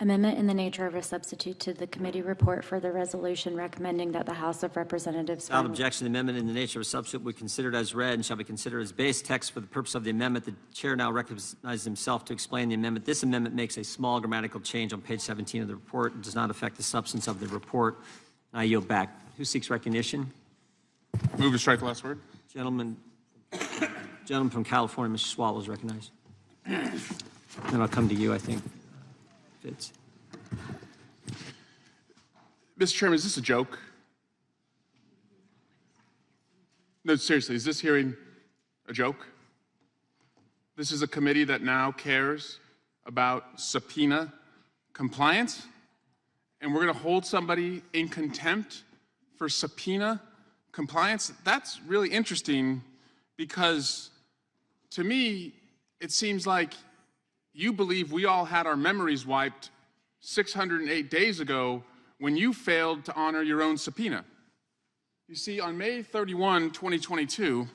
Amendment in the nature of a substitute to the committee report for the resolution recommending that the House of Representatives. Without objection, the amendment in the nature of a substitute will be considered as read and shall be considered as base text for the purpose of the amendment. The chair now recognizes himself to explain the amendment. This amendment makes a small grammatical change on page 17 of the report. It does not affect the substance of the report. I yield back. Who seeks recognition? Move to strike the last word. Gentleman from California, Mr. Swalwell is recognized. Then I'll come to you, I think. Fitz. Mr. Chairman, is this a joke? No, seriously, is this hearing a joke? This is a committee that now cares about subpoena compliance, and we're going to hold somebody in contempt for subpoena compliance? That's really interesting because, to me, it seems like you believe we all had our memories wiped 608 days ago when you failed to honor your own subpoena. You see, on May 31, 2022,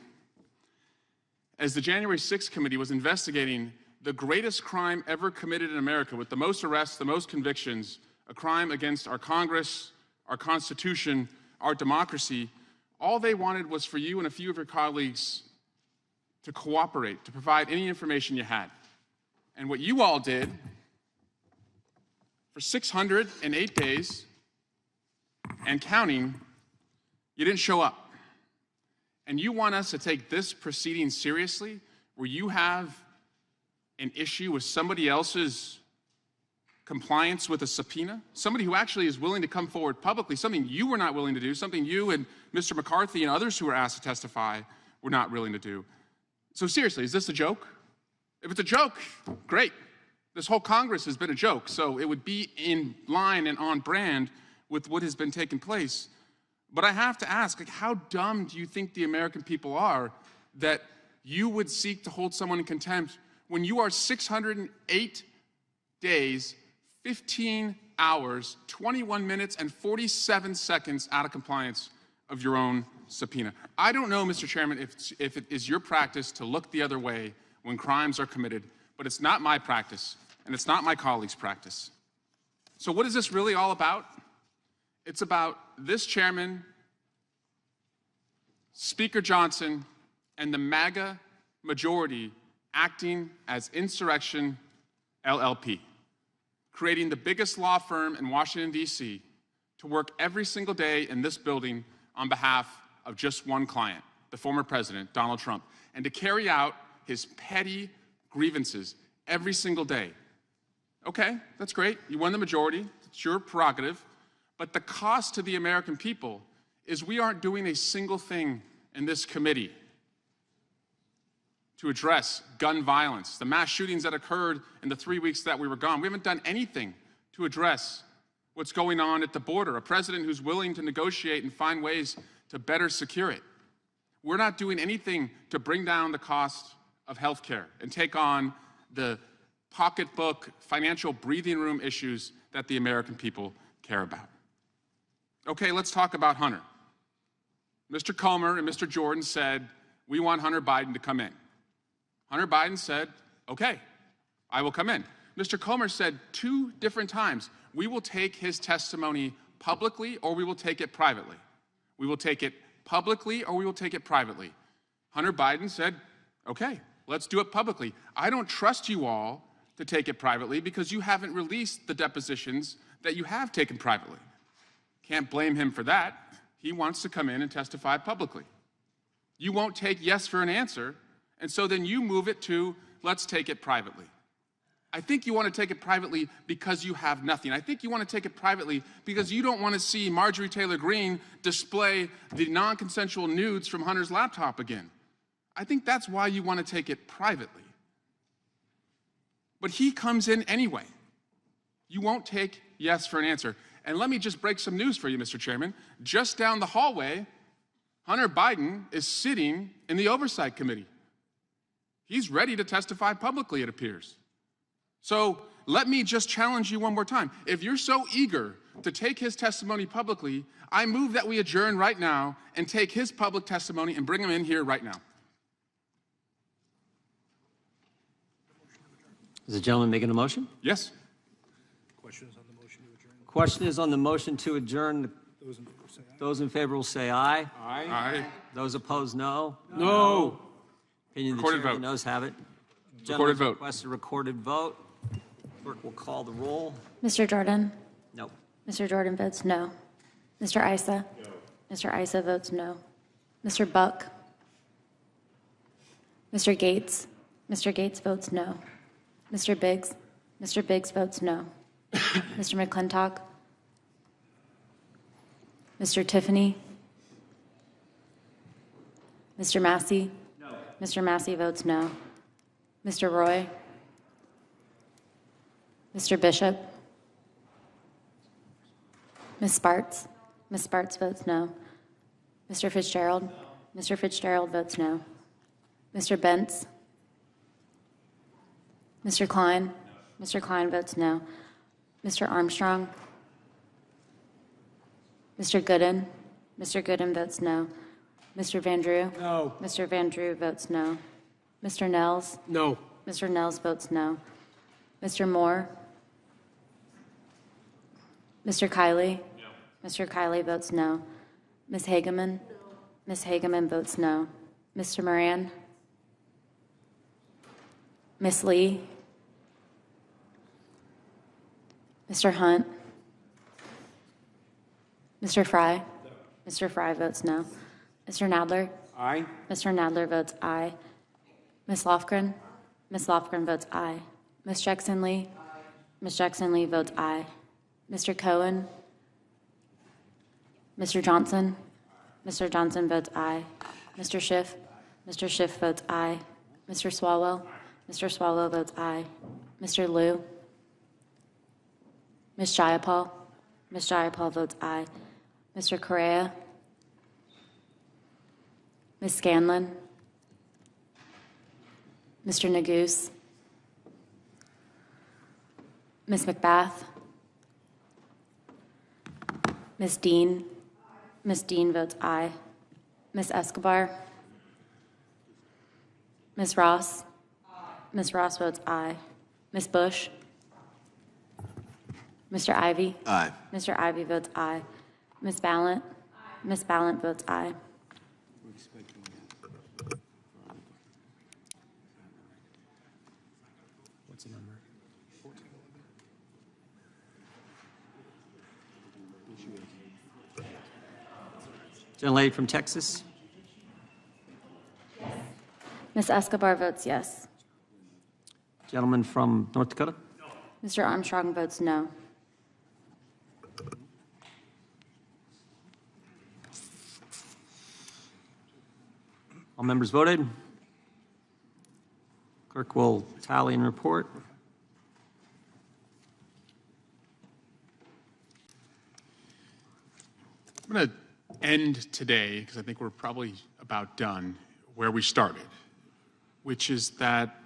as the January 6th committee was investigating the greatest crime ever committed in America with the most arrests, the most convictions, a crime against our Congress, our Constitution, our democracy, all they wanted was for you and a few of your colleagues to cooperate, to provide any information you had. And what you all did for 608 days and counting, you didn't show up. And you want us to take this proceeding seriously, where you have an issue with somebody else's compliance with a subpoena, somebody who actually is willing to come forward publicly, something you were not willing to do, something you and Mr. McCarthy and others who were asked to testify were not willing to do. So seriously, is this a joke? If it's a joke, great. This whole Congress has been a joke, so it would be in line and on brand with what has been taking place. But I have to ask, like, how dumb do you think the American people are that you would seek to hold someone in contempt when you are 608 days, 15 hours, 21 minutes, and 47 seconds out of compliance of your own subpoena? I don't know, Mr. Chairman, if it is your practice to look the other way when crimes are committed, but it's not my practice, and it's not my colleagues' practice. So what is this really all about? It's about this chairman, Speaker Johnson, and the MAGA majority acting as Insurrection LLP, creating the biggest law firm in Washington, D.C., to work every single day in this building on behalf of just one client, the former president, Donald Trump, and to carry out his petty grievances every single day. Okay, that's great. You won the majority. It's your prerogative. But the cost to the American people is we aren't doing a single thing in this committee to address gun violence, the mass shootings that occurred in the 3 weeks that we were gone. We haven't done anything to address what's going on at the border, a president who's willing to negotiate and find ways to better secure it. We're not doing anything to bring down the cost of health care and take on the pocketbook, financial breathing room issues that the American people care about. Okay, let's talk about Hunter. Mr. Comer and Mr. Jordan said, we want Hunter Biden to come in. Hunter Biden said, okay, I will come in. Mr. Comer said 2 different times, we will take his testimony publicly or we will take it privately. We will take it publicly or we will take it privately. Hunter Biden said, okay, let's do it publicly. I don't trust you all to take it privately because you haven't released the depositions that you have taken privately. Can't blame him for that. He wants to come in and testify publicly. You won't take yes for an answer, and so then you move it to let's take it privately. I think you want to take it privately because you have nothing. I think you want to take it privately because you don't want to see Marjorie Taylor Greene display the non-consensual nudes from Hunter's laptop again. I think that's why you want to take it privately. But he comes in anyway. You won't take yes for an answer. And let me just break some news for you, Mr. Chairman. Just down the hallway, Hunter Biden is sitting in the Oversight Committee. He's ready to testify publicly, it appears. So let me just challenge you one more time. If you're so eager to take his testimony publicly, I move that we adjourn right now and take his public testimony and bring him in here right now. Is the gentleman making a motion? Yes. Question is on the motion to adjourn. Question is on the motion to adjourn. Those in favor say aye. Those in favor will say aye. Aye. Those opposed, no. No. Opinion of the Recorded chair, vote. the noes have it. Recorded Gentleman's vote. requested a recorded vote. Clerk will call the roll. Mr. Jordan? No. Mr. Jordan votes no. Mr. Isa? No. Mr. Isa votes no. Mr. Buck? Mr. Gates? Mr. Gates votes no. Mr. Biggs? Mr. Biggs votes no. Mr. McClintock? Mr. Tiffany? Mr. Massey? No. Mr. Massey votes no. Mr. Roy? Mr. Bishop? Ms. Spartz? Ms. Spartz votes no. Mr. Fitzgerald? Mr. Fitzgerald votes no. Mr. Bentz? Mr. Klein? Mr. Klein votes no. Mr. Armstrong? Mr. Gooden? Mr. Gooden votes no. Mr. Van Drew? No. Mr. Van Drew votes no. Mr. Nels? No. Mr. Nels votes no. Mr. Moore? Mr. Kiley? No. Mr. Kiley votes no. Ms. Hageman? Ms. Hageman votes no. Mr. Moran? Ms. Lee? Mr. Hunt? Mr. Fry? Mr. Fry votes no. Mr. Nadler? Aye. Mr. Nadler votes aye. Ms. Lofgren? Ms. Lofgren votes aye. Ms. Jackson Lee? Ms. Jackson Lee votes aye. Mr. Cohen? Mr. Johnson? Mr. Johnson votes aye. Mr. Schiff? Mr. Schiff votes aye. Mr. Swalwell? Mr. Swalwell votes aye. Mr. Liu? Ms. Jayapal? Ms. Jayapal votes aye. Mr. Correa? Ms. Scanlon? Mr. Nagoose? Ms. McBath? Ms. Dean? Ms. Dean votes aye. Ms. Escobar? Ms. Ross? Ms. Ross votes aye. Ms. Bush? Mr. Ivy? Aye. Mr. Ivy votes aye. Ms. Ballant? Ms. Ballant votes aye. What's the number? 1411. Gentlelady from Texas. Ms. Escobar votes yes. Gentleman from North Dakota. Mr. Armstrong votes no. All members voted. Clerk will tally and report. I'm going to end today, because I think we're probably about done, where we started, which is that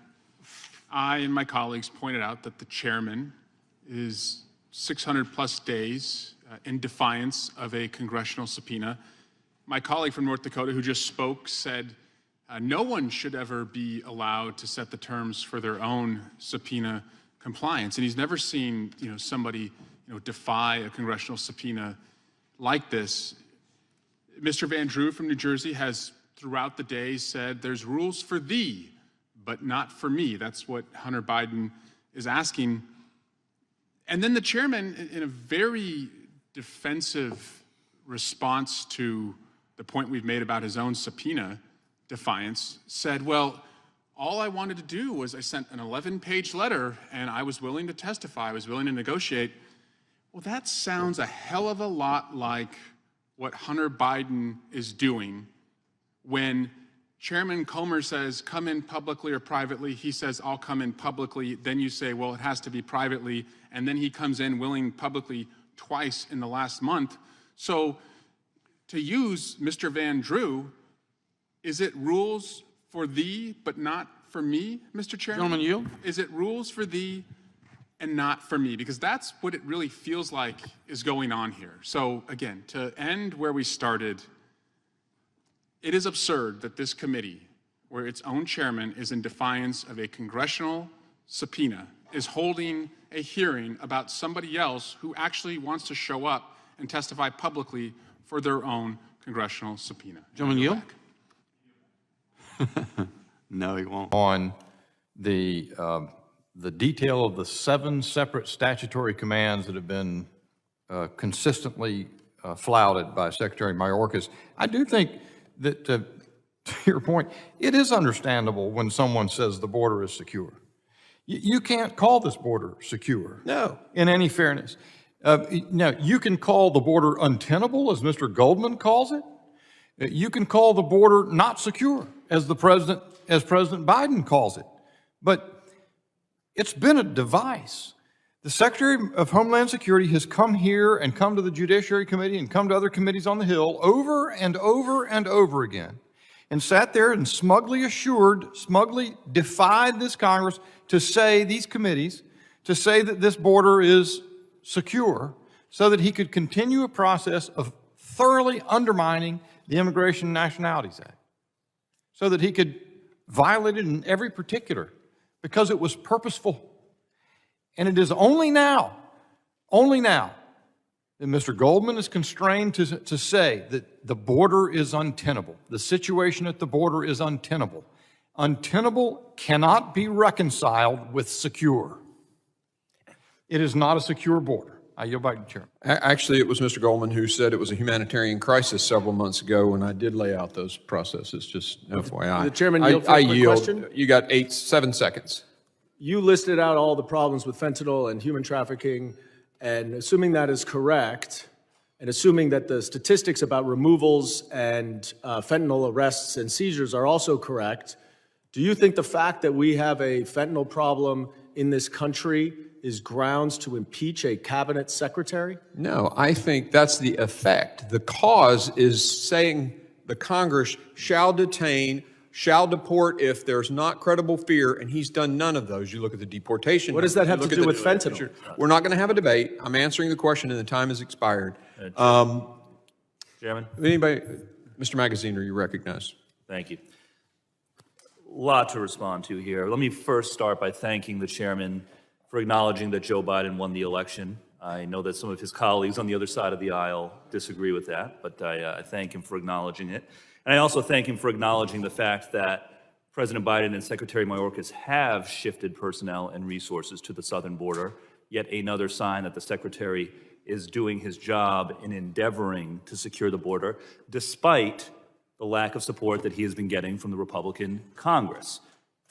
I and my colleagues pointed out that the chairman is 600 plus days in defiance of a congressional subpoena. My colleague from North Dakota who just spoke said no one should ever be allowed to set the terms for their own subpoena compliance. And he's never seen somebody defy a congressional subpoena like this. Mr. Van Drew from New Jersey has throughout the day said there's rules for thee, but not for me. That's what Hunter Biden is asking. And then the chairman, in a very defensive response to the point we've made about his own subpoena defiance, said, well, all I wanted to do was I sent an 11-page letter and I was willing to testify, I was willing to negotiate. Well, that sounds a hell of a lot like what Hunter Biden is doing when Chairman Comer says, come in publicly or privately. He says, I'll come in publicly. Then you say, well, it has to be privately. And then he comes in willing publicly twice in the last month. So to use Mr. Van Drew, is it rules for thee but not for me, Mr. Chairman? Gentleman yield. Is it rules for thee and not for me? Because that's what it really feels like is going on here. So again, to end where we started, it is absurd that this committee, where its own chairman is in defiance of a congressional subpoena, is holding a hearing about somebody else who actually wants to show up and testify publicly for their own congressional subpoena. Gentleman yield? Back. No, he won't. On the detail of the 7 separate statutory commands that have been consistently flouted by Secretary Mayorkas, I do think that, to your point, it is understandable when someone says the border is secure. You can't call this border secure. No. In any fairness. Now, you can call the border untenable, as Mr. Goldman calls it. You can call the border not secure, as President Biden calls it. But it's been a device. The Secretary of Homeland Security has come here and come to the Judiciary Committee and come to other committees on the Hill over and over and over again, and sat there and smugly defied this Congress to say, these committees, to say that this border is secure, so that he could continue a process of thoroughly undermining the Immigration and Nationalities Act, so that he could violate it in every particular, because it was purposeful. And it is only now that Mr. Goldman is constrained to say that the border is untenable. The situation at the border is untenable. Untenable cannot be reconciled with secure. It is not a secure border. I yield back to the Chairman. Actually, it was Mr. Goldman who said it was a humanitarian crisis several months ago when I did lay out those processes, just FYI. The Chairman yield for a quick question? You got 7 seconds. You listed out all the problems with fentanyl and human trafficking, and assuming that is correct, and assuming that the statistics about removals and fentanyl arrests and seizures are also correct, do you think the fact that we have a fentanyl problem in this country is grounds to impeach a cabinet secretary? No, I think that's the effect. The cause is saying the Congress shall detain, shall deport if there's not credible fear, and he's done none of those. You look at the deportation. What does that have to do with fentanyl? We're not going to have a debate. I'm answering the question and the time has expired. Chairman? Anybody? Mr. Magaziner, you recognize. Thank you. A lot to respond to here. Let me first start by thanking the chairman for acknowledging that Joe Biden won the election. I know that some of his colleagues on the other side of the aisle disagree with that, but I thank him for acknowledging it. And I also thank him for acknowledging the fact that President Biden and Secretary Mayorkas have shifted personnel and resources to the southern border, yet another sign that the Secretary is doing his job in endeavoring to secure the border, despite the lack of support that he has been getting from the Republican Congress.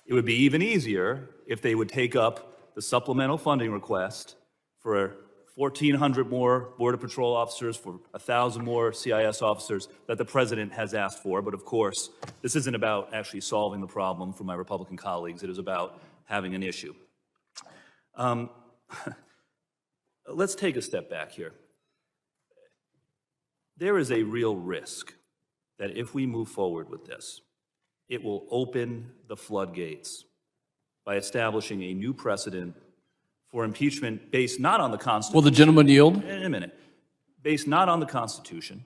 It would be even easier if they would take up the supplemental funding request for 1,400 more Border Patrol officers, for 1,000 more CIS officers that the president has asked for. But of course, this isn't about actually solving the problem for my Republican colleagues. It is about having an issue. Let's take a step back here. There is a real risk that if we move forward with this, it will open the floodgates by establishing a new precedent for impeachment based not on the Constitution. Will the gentleman yield? In a minute. Based not on the Constitution,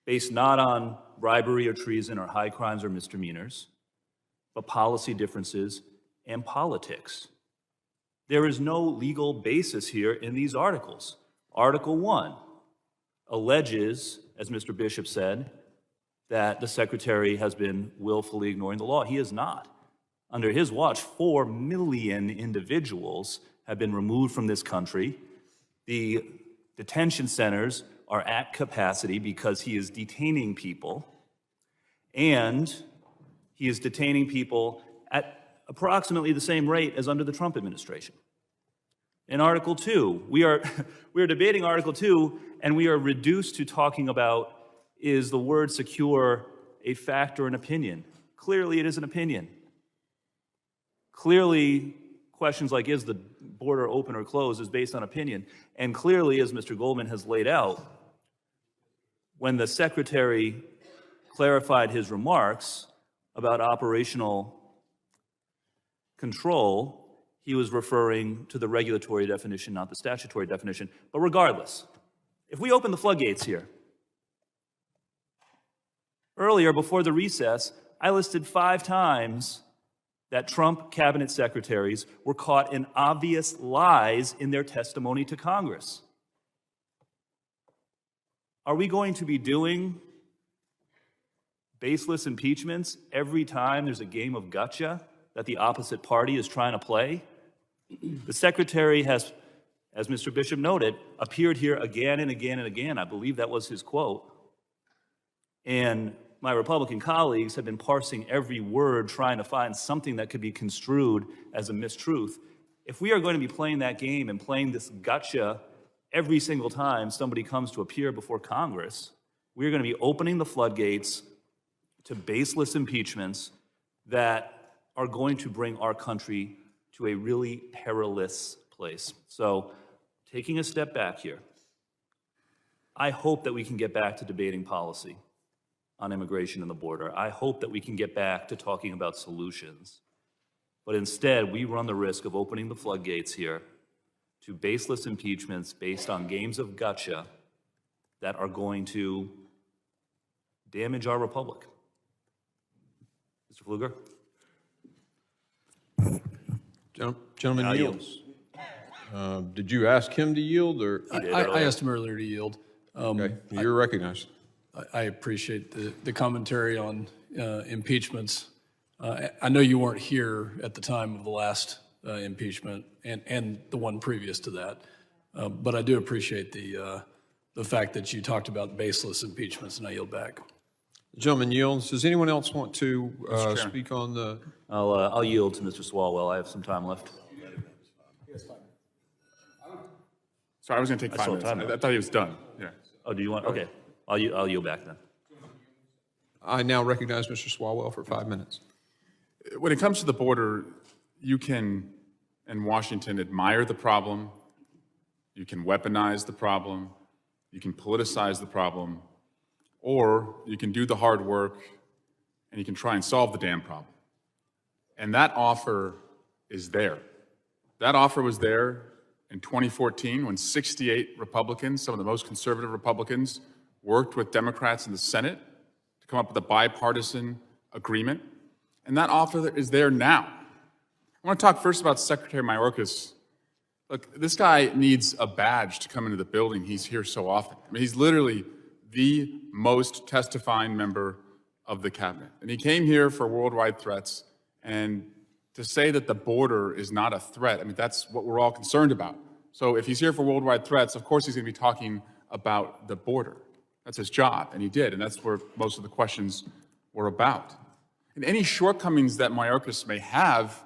based not on bribery or treason or high crimes or misdemeanors, but policy differences and politics. There is no legal basis here in these articles. Article 1 alleges, as Mr. Bishop said, that the Secretary has been willfully ignoring the law. He is not. Under his watch, 4 million individuals have been removed from this country. The detention centers are at capacity because he is detaining people, and he is detaining people at approximately the same rate as under the Trump administration. In Article 2, we are debating Article 2, and we are reduced to talking about, is the word secure a fact or an opinion? Clearly, it is an opinion. Clearly, questions like, is the border open or closed, is based on opinion. And clearly, as Mr. Goldman has laid out, when the Secretary clarified his remarks about operational control, he was referring to the regulatory definition, not the statutory definition. But regardless, if we open the floodgates here, earlier, before the recess, I listed 5 times that Trump cabinet secretaries were caught in obvious lies in their testimony to Congress. Are we going to be doing baseless impeachments every time there's a game of gotcha that the opposite party is trying to play? The secretary has, as Mr. Bishop noted, appeared here again and again and again. I believe that was his quote. And my Republican colleagues have been parsing every word, trying to find something that could be construed as a mistruth. If we are going to be playing that game and playing this gotcha every single time somebody comes to appear before Congress, we're going to be opening the floodgates to baseless impeachments that are going to bring our country to a really perilous place. So, taking a step back here, I hope that we can get back to debating policy on immigration and the border. I hope that we can get back to talking about solutions. But instead, we run the risk of opening the floodgates here to baseless impeachments based on games of gotcha that are going to damage our republic. Mr. Pfluger? Gentleman Now yields. Did you ask him to yield, or? I asked him earlier to yield. Okay, you're recognized. I appreciate the commentary on impeachments. I know you weren't here at the time of the last impeachment and the one previous to that, but I do appreciate the fact that you talked about baseless impeachments, and I yield back. The gentleman yields. Does anyone else want to speak on the? I'll yield to Mr. Swalwell. I have some time left. Sorry, I was going to take 5 minutes. I thought he was done. Yeah. Oh, do you want? Okay. I'll yield back then. I now recognize Mr. Swalwell for 5 minutes. When it comes to the border, you can, in Washington, admire the problem, you can weaponize the problem, you can politicize the problem, or you can do the hard work and you can try and solve the damn problem. And that offer is there. That offer was there in 2014 when 68 Republicans, some of the most conservative Republicans, worked with Democrats in the Senate to come up with a bipartisan agreement. And that offer is there now. I want to talk first about Secretary Mayorkas. Look, this guy needs a badge to come into the building. He's here so often. I mean, he's literally the most testifying member of the cabinet. And he came here for worldwide threats. And to say that the border is not a threat, I mean, that's what we're all concerned about. So if he's here for worldwide threats, of course he's going to be talking about the border. That's his job, and he did, and that's where most of the questions were about. And any shortcomings that Mayorkas may have,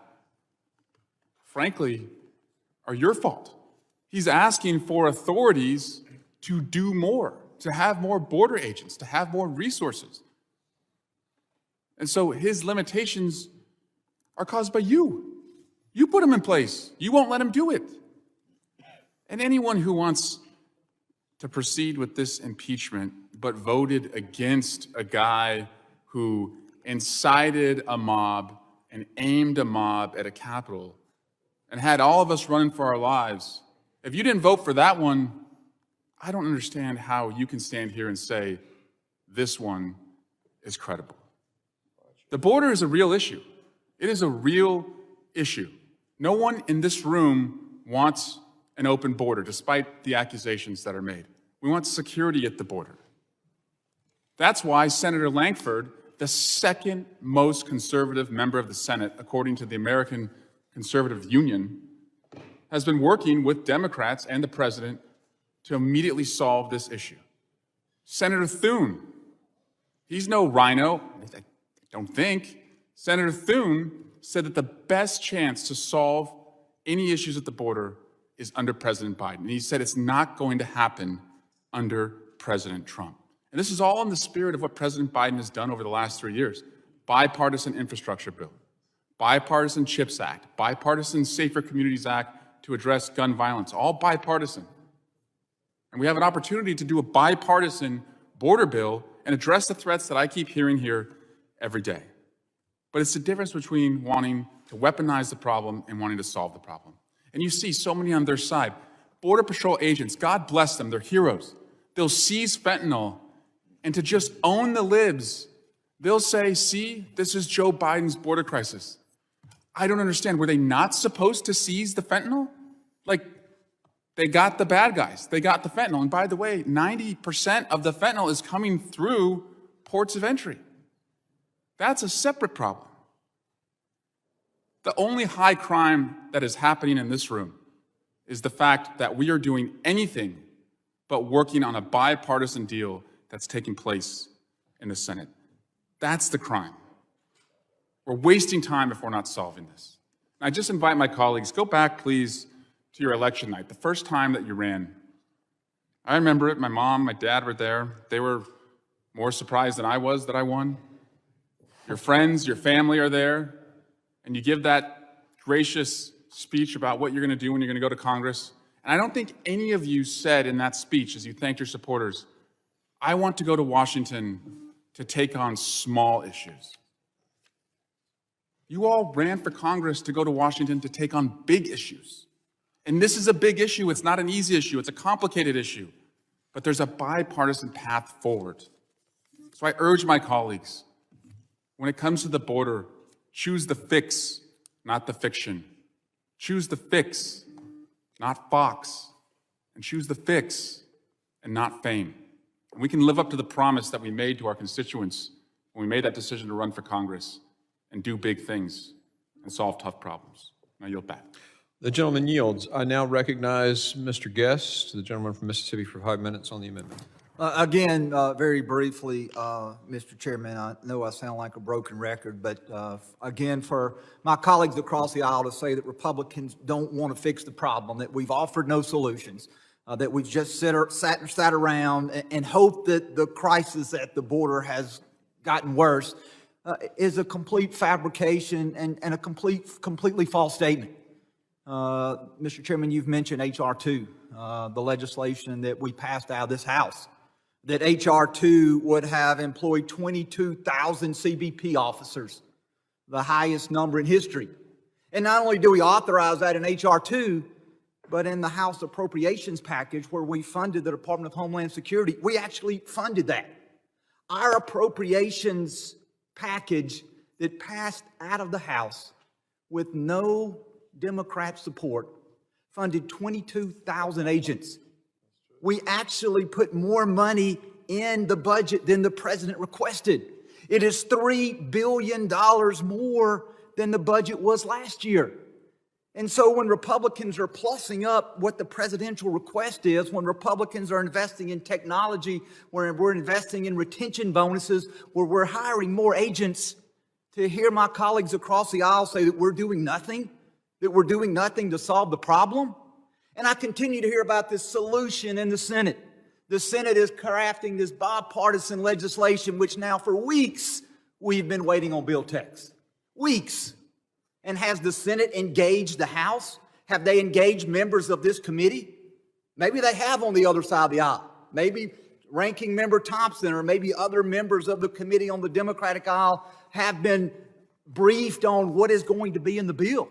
frankly, are your fault. He's asking for authorities to do more, to have more border agents, to have more resources. And so his limitations are caused by you. You put him in place. You won't let him do it. And anyone who wants to proceed with this impeachment but voted against a guy who incited a mob and aimed a mob at a Capitol and had all of us running for our lives, if you didn't vote for that one, I don't understand how you can stand here and say this one is credible. The border is a real issue. It is a real issue. No one in this room wants an open border, despite the accusations that are made. We want security at the border. That's why Senator Lankford, the second most conservative member of the Senate, according to the American Conservative Union, has been working with Democrats and the president to immediately solve this issue. Senator Thune, he's no rhino, I don't think. Senator Thune said that the best chance to solve any issues at the border is under President Biden. And he said it's not going to happen under President Trump. And this is all in the spirit of what President Biden has done over the last 3 years. Bipartisan infrastructure bill, bipartisan CHIPS Act, bipartisan Safer Communities Act to address gun violence, all bipartisan. And we have an opportunity to do a bipartisan border bill and address the threats that I keep hearing here every day. But it's the difference between wanting to weaponize the problem and wanting to solve the problem. And you see so many on their side. Border Patrol agents, God bless them, they're heroes. They'll seize fentanyl, and to just own the libs, they'll say, see, this is Joe Biden's border crisis. I don't understand. Were they not supposed to seize the fentanyl? Like, they got the bad guys. They got the fentanyl. And by the way, 90% of the fentanyl is coming through ports of entry. That's a separate problem. The only high crime that is happening in this room is the fact that we are doing anything but working on a bipartisan deal that's taking place in the Senate. That's the crime. We're wasting time if we're not solving this. And I just invite my colleagues, go back, please, to your election night, the first time that you ran. I remember it. My mom, my dad were there. They were more surprised than I was that I won. Your friends, your family are there, and you give that gracious speech about what you're going to do when you're going to go to Congress. And I don't think any of you said in that speech, as you thanked your supporters, I want to go to Washington to take on small issues. You all ran for Congress to go to Washington to take on big issues. And this is a big issue. It's not an easy issue. It's a complicated issue. But there's a bipartisan path forward. So I urge my colleagues, when it comes to the border, choose the fix, not the fiction. Choose the fix, not Fox. And choose the fix and not fame. And we can live up to the promise that we made to our constituents when we made that decision to run for Congress and do big things and solve tough problems. Now yield back. The gentleman yields. I now recognize Mr. Guest, the gentleman from Mississippi, for 5 minutes on the amendment. Again, very briefly, Mr. Chairman, I know I sound like a broken record, but again, for my colleagues across the aisle to say that Republicans don't want to fix the problem, that we've offered no solutions, that we've just sat around and hoped that the crisis at the border has gotten worse, is a complete fabrication and a completely false statement. Mr. Chairman, you've mentioned H.R. 2, the legislation that we passed out of this House, that H.R. 2 would have employed 22,000 CBP officers, the highest number in history. And not only do we authorize that in H.R. 2, but in the House Appropriations package where we funded the Department of Homeland Security, we actually funded that. Our appropriations package that passed out of the House with no Democrat support funded 22,000 agents. We actually put more money in the budget than the president requested. It is $3 billion more than the budget was last year. And so when Republicans are plussing up what the presidential request is, when Republicans are investing in technology, where we're investing in retention bonuses, where we're hiring more agents, to hear my colleagues across the aisle say that we're doing nothing to solve the problem. And I continue to hear about this solution in the Senate. The Senate is crafting this bipartisan legislation, which now for weeks we've been waiting on bill text. Weeks. And has the Senate engaged the House? Have they engaged members of this committee? Maybe they have on the other side of the aisle. Maybe Ranking Member Thompson or maybe other members of the committee on the Democratic aisle have been briefed on what is going to be in the bill.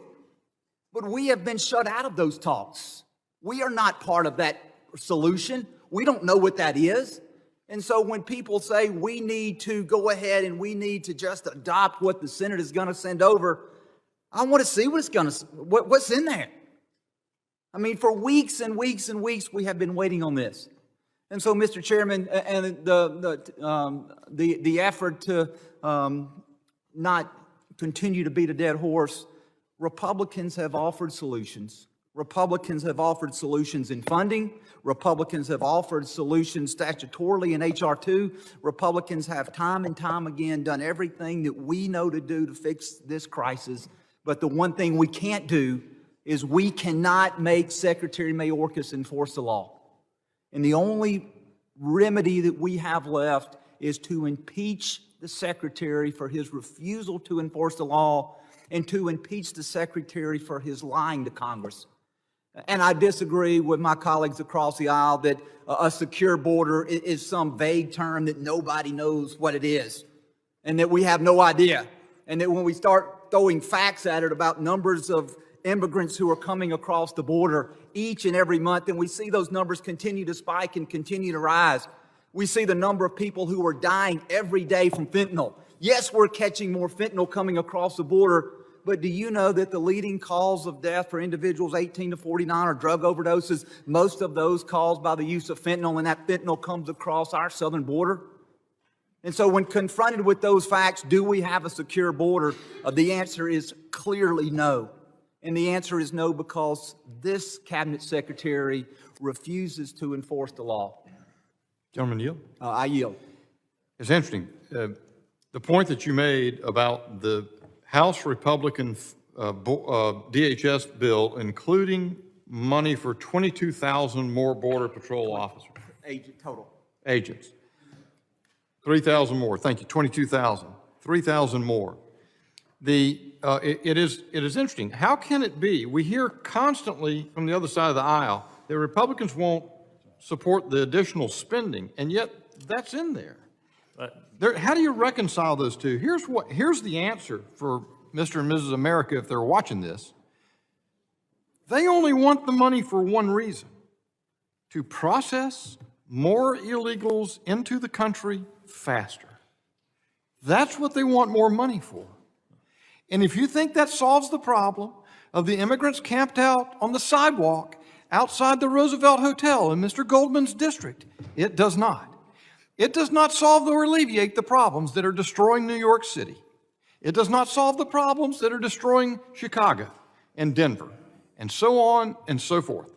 But we have been shut out of those talks. We are not part of that solution. We don't know what that is. And so when people say we need to go ahead and we need to just adopt what the Senate is going to send over, I want to see what's in there. I mean, for weeks and weeks and weeks, we have been waiting on this. And so, Mr. Chairman, and the effort to not continue to beat a dead horse, Republicans have offered solutions. Republicans have offered solutions in funding. Republicans have offered solutions statutorily in H.R. 2. Republicans have time and time again done everything that we know to do to fix this crisis. But the one thing we can't do is we cannot make Secretary Mayorkas enforce the law. And the only remedy that we have left is to impeach the Secretary for his refusal to enforce the law and to impeach the Secretary for his lying to Congress. And I disagree with my colleagues across the aisle that a secure border is some vague term that nobody knows what it is and that we have no idea. And that when we start throwing facts at it about numbers of immigrants who are coming across the border each and every month, and we see those numbers continue to spike and continue to rise. We see the number of people who are dying every day from fentanyl. Yes, we're catching more fentanyl coming across the border, but do you know that the leading cause of death for individuals 18 to 49 are drug overdoses? Most of those caused by the use of fentanyl, and that fentanyl comes across our southern border. And so when confronted with those facts, do we have a secure border? The answer is clearly no. And the answer is no because this cabinet secretary refuses to enforce the law. Gentleman yield? I yield. It's interesting. The point that you made about the House Republican DHS bill, including money for 22,000 more Border Patrol officers. Agents. 3,000 more. Thank you. 22,000. 3,000 more. It is interesting. How can it be? We hear constantly from the other side of the aisle that Republicans won't support the additional spending, and yet that's in there. How do you reconcile those two? Here's the answer for Mr. and Mrs. America if they're watching this. They only want the money for one reason: to process more illegals into the country faster. That's what they want more money for. And if you think that solves the problem of the immigrants camped out on the sidewalk outside the Roosevelt Hotel in Mr. Goldman's district, it does not. It does not solve or alleviate the problems that are destroying New York City. It does not solve the problems that are destroying Chicago and Denver and so on and so forth.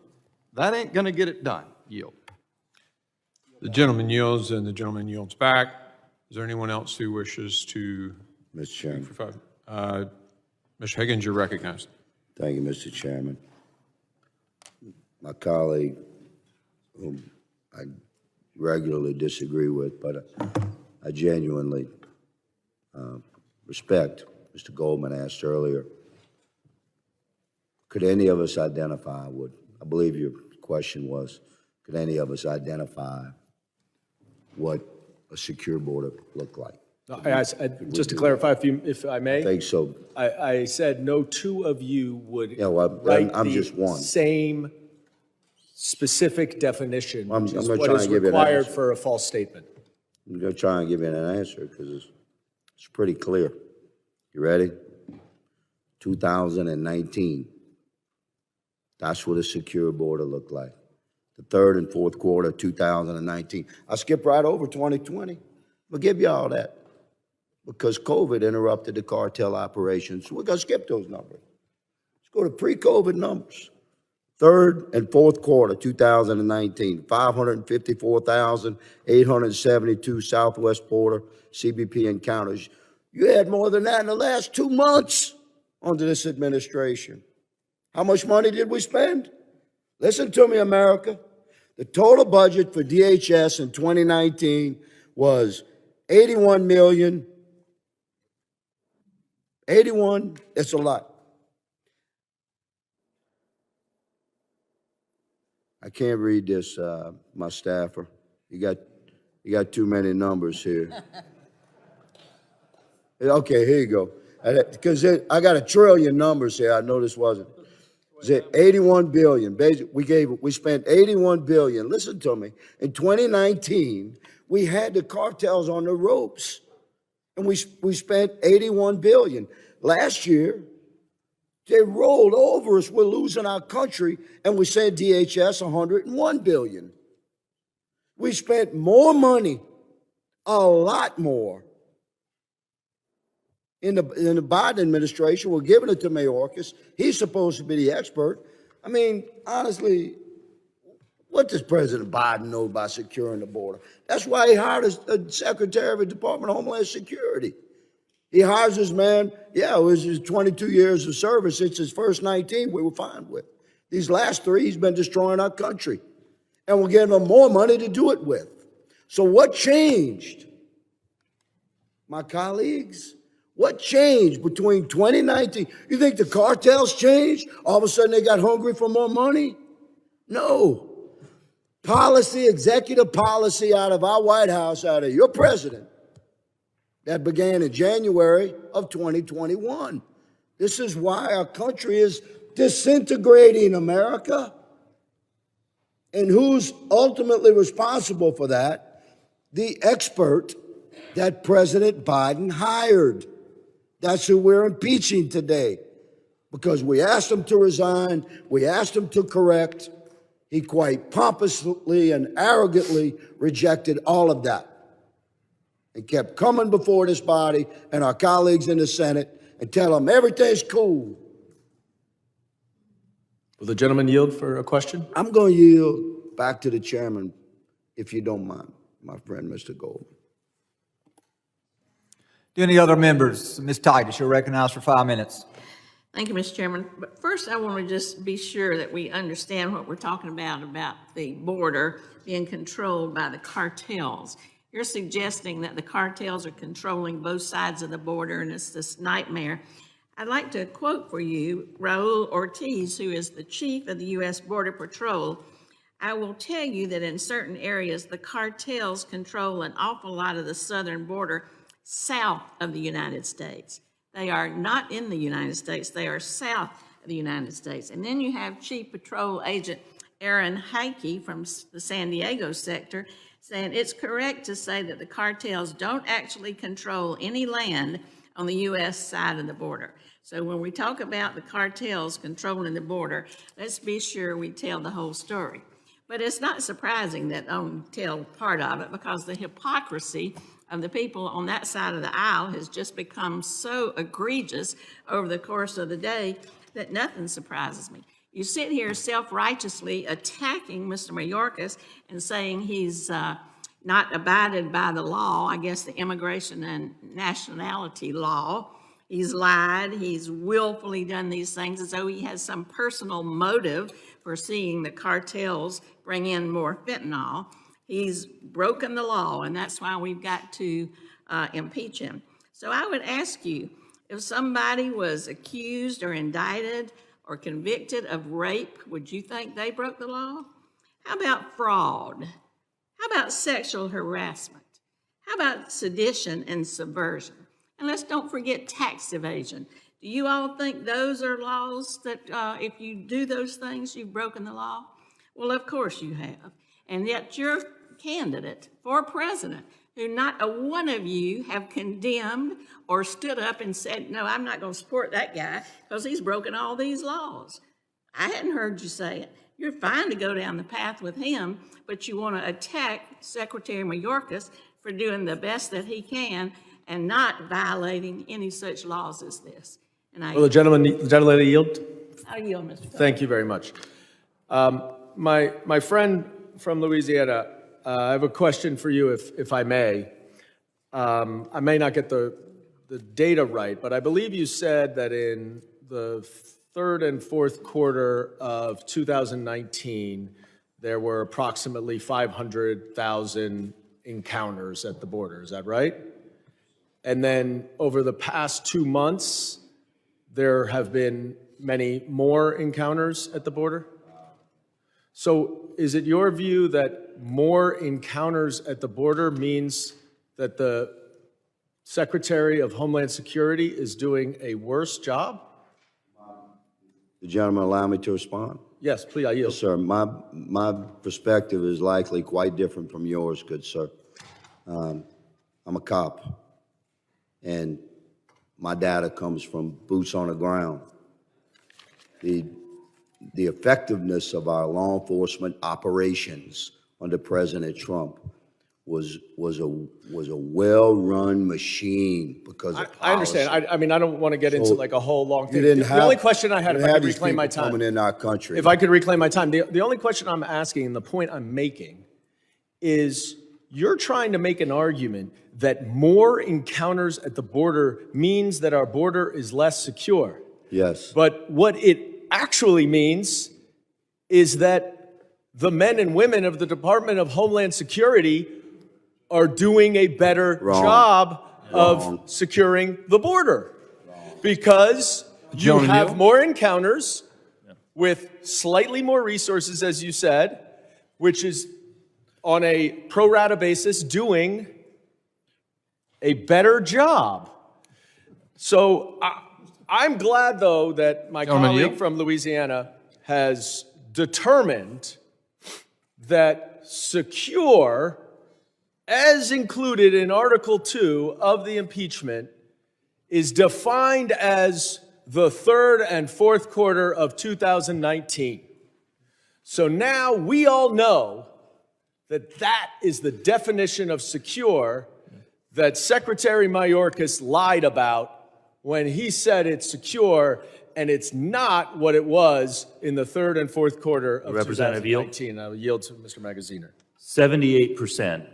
That ain't going to get it done. Yield. The gentleman yields, and the gentleman yields back. Is there anyone else who wishes to? Mr. Chairman. For five? Mr. Higgins, you're recognized. Thank you, Mr. Chairman. My colleague, whom I regularly disagree with, but I genuinely respect, Mr. Goldman asked earlier, could any of us identify what, I believe your question was, could any of us identify what a secure border looked like? Just to clarify, if I may. I think so. I said no two of you would I'm just one. Same specific definition, I'm which is gonna what try is and give you an required answer. for a false statement. I'm going to try and give you an answer because it's pretty clear. You ready? 2019. That's what a secure border looked like. The third and fourth quarter of 2019. I skipped right over 2020. I'll give you all that because COVID interrupted the cartel operations. So we're going to skip those numbers. Let's go to pre-COVID numbers. Third and fourth quarter, 2019, 554,872 Southwest border CBP encounters. You had more than that in the last 2 months under this administration. How much money did we spend? Listen to me, America. The total budget for DHS in 2019 was $81 million. 81, that's a lot. I can't read this, my staffer. You got too many numbers here. Okay, here you go. Because I got 1 trillion numbers here. I know this wasn't. Is it 81 billion? Basically, we spent 81 billion. Listen to me. In 2019, we had the cartels on the ropes, and we spent 81 billion. Last year, they rolled over us. We're losing our country, and we sent DHS 101 billion. We spent more money, a lot more. In the Biden administration, we're giving it to Mayorkas. He's supposed to be the expert. I mean, honestly, what does President Biden know about securing the border? That's why he hired a Secretary of the Department of Homeland Security. He hires this man, it was his 22 years of service. It's his first 19 we were fine with. These last 3, he's been destroying our country. And we're giving him more money to do it with. So what changed? My colleagues, what changed between 2019? You think the cartels changed? All of a sudden they got hungry for more money? No. Policy, executive policy out of our White House, out of your president, that began in January of 2021. This is why our country is disintegrating, America. And who's ultimately responsible for that? The expert that President Biden hired. That's who we're impeaching today. Because we asked him to resign, we asked him to correct. He quite pompously and arrogantly rejected all of that and kept coming before this body and our colleagues in the Senate and tell them everything's cool. Will the gentleman yield for a question? I'm going to yield back to the chairman, if you don't mind, my friend, Mr. Goldman. Do any other members? Ms. Titus, you're recognized for 5 minutes. Thank you, Mr. Chairman. But first, I want to just be sure that we understand what we're talking about the border being controlled by the cartels. You're suggesting that the cartels are controlling both sides of the border, and it's this nightmare. I'd like to quote for you Raul Ortiz, who is the chief of the U.S. Border Patrol. I will tell you that in certain areas, the cartels control an awful lot of the southern border south of the United States. They are not in the United States, they are south of the United States. And then you have Chief Patrol Agent Aaron Heike from the San Diego sector saying it's correct to say that the cartels don't actually control any land on the U.S. side of the border. So when we talk about the cartels controlling the border, let's be sure we tell the whole story. But it's not surprising that only tell part of it, because the hypocrisy of the people on that side of the aisle has just become so egregious over the course of the day that nothing surprises me. You sit here self-righteously attacking Mr. Mayorkas and saying he's not abided by the law, I guess the immigration and nationality law. He's lied, he's willfully done these things as though he has some personal motive for seeing the cartels bring in more fentanyl. He's broken the law, and that's why we've got to impeach him. So I would ask you, if somebody was accused or indicted or convicted of rape, would you think they broke the law? How about fraud? How about sexual harassment? How about sedition and subversion? And let's don't forget tax evasion. Do you all think those are laws that if you do those things, you've broken the law? Well, of course you have. And yet your candidate for president, who not a one of you have condemned or stood up and said, no, I'm not going to support that guy because he's broken all these laws. I hadn't heard you say it. You're fine to go down the path with him, but you want to attack Secretary Mayorkas for doing the best that he can and not violating any such laws as this. And Will the gentleman yield? I yield, Mr. Thank you very much. My friend from Louisiana, I have a question for you, if I may. I may not get the data right, but I believe you said that in the third and fourth quarter of 2019, there were approximately 500,000 encounters at the border. Is that right? And then over the past 2 months, there have been many more encounters at the border? So is it your view that more encounters at the border means that the Secretary of Homeland Security is doing a worse job? The gentleman allow me to respond? Yes, please, I yield. Yes, sir. My perspective is likely quite different from yours, good sir. I'm a cop, and my data comes from boots on the ground. The effectiveness of our law enforcement operations under President Trump was a well-run machine because of I understand. I mean, I don't want to get into like a whole long thing. The only question I had, if I could reclaim my time. Coming in our country. If I could reclaim my time. The only question I'm asking, and the point I'm making, is you're trying to make an argument that more encounters at the border means that our border is less secure. Yes. But what it actually means is that the men and women of the Department of Homeland Security are doing a better job of securing the border. Because you have more encounters with slightly more resources, as you said, which is on a pro rata basis doing a better job. So I'm glad, though, that my colleague from Louisiana has determined that secure, as included in Article 2 of the impeachment, is defined as the third and fourth quarter of 2019. So now we all know that that is the definition of secure that Secretary Mayorkas lied about when he said it's secure, and it's not what it was in the third and fourth quarter of Representative 2019. I will yield to Mr. Magaziner. 78%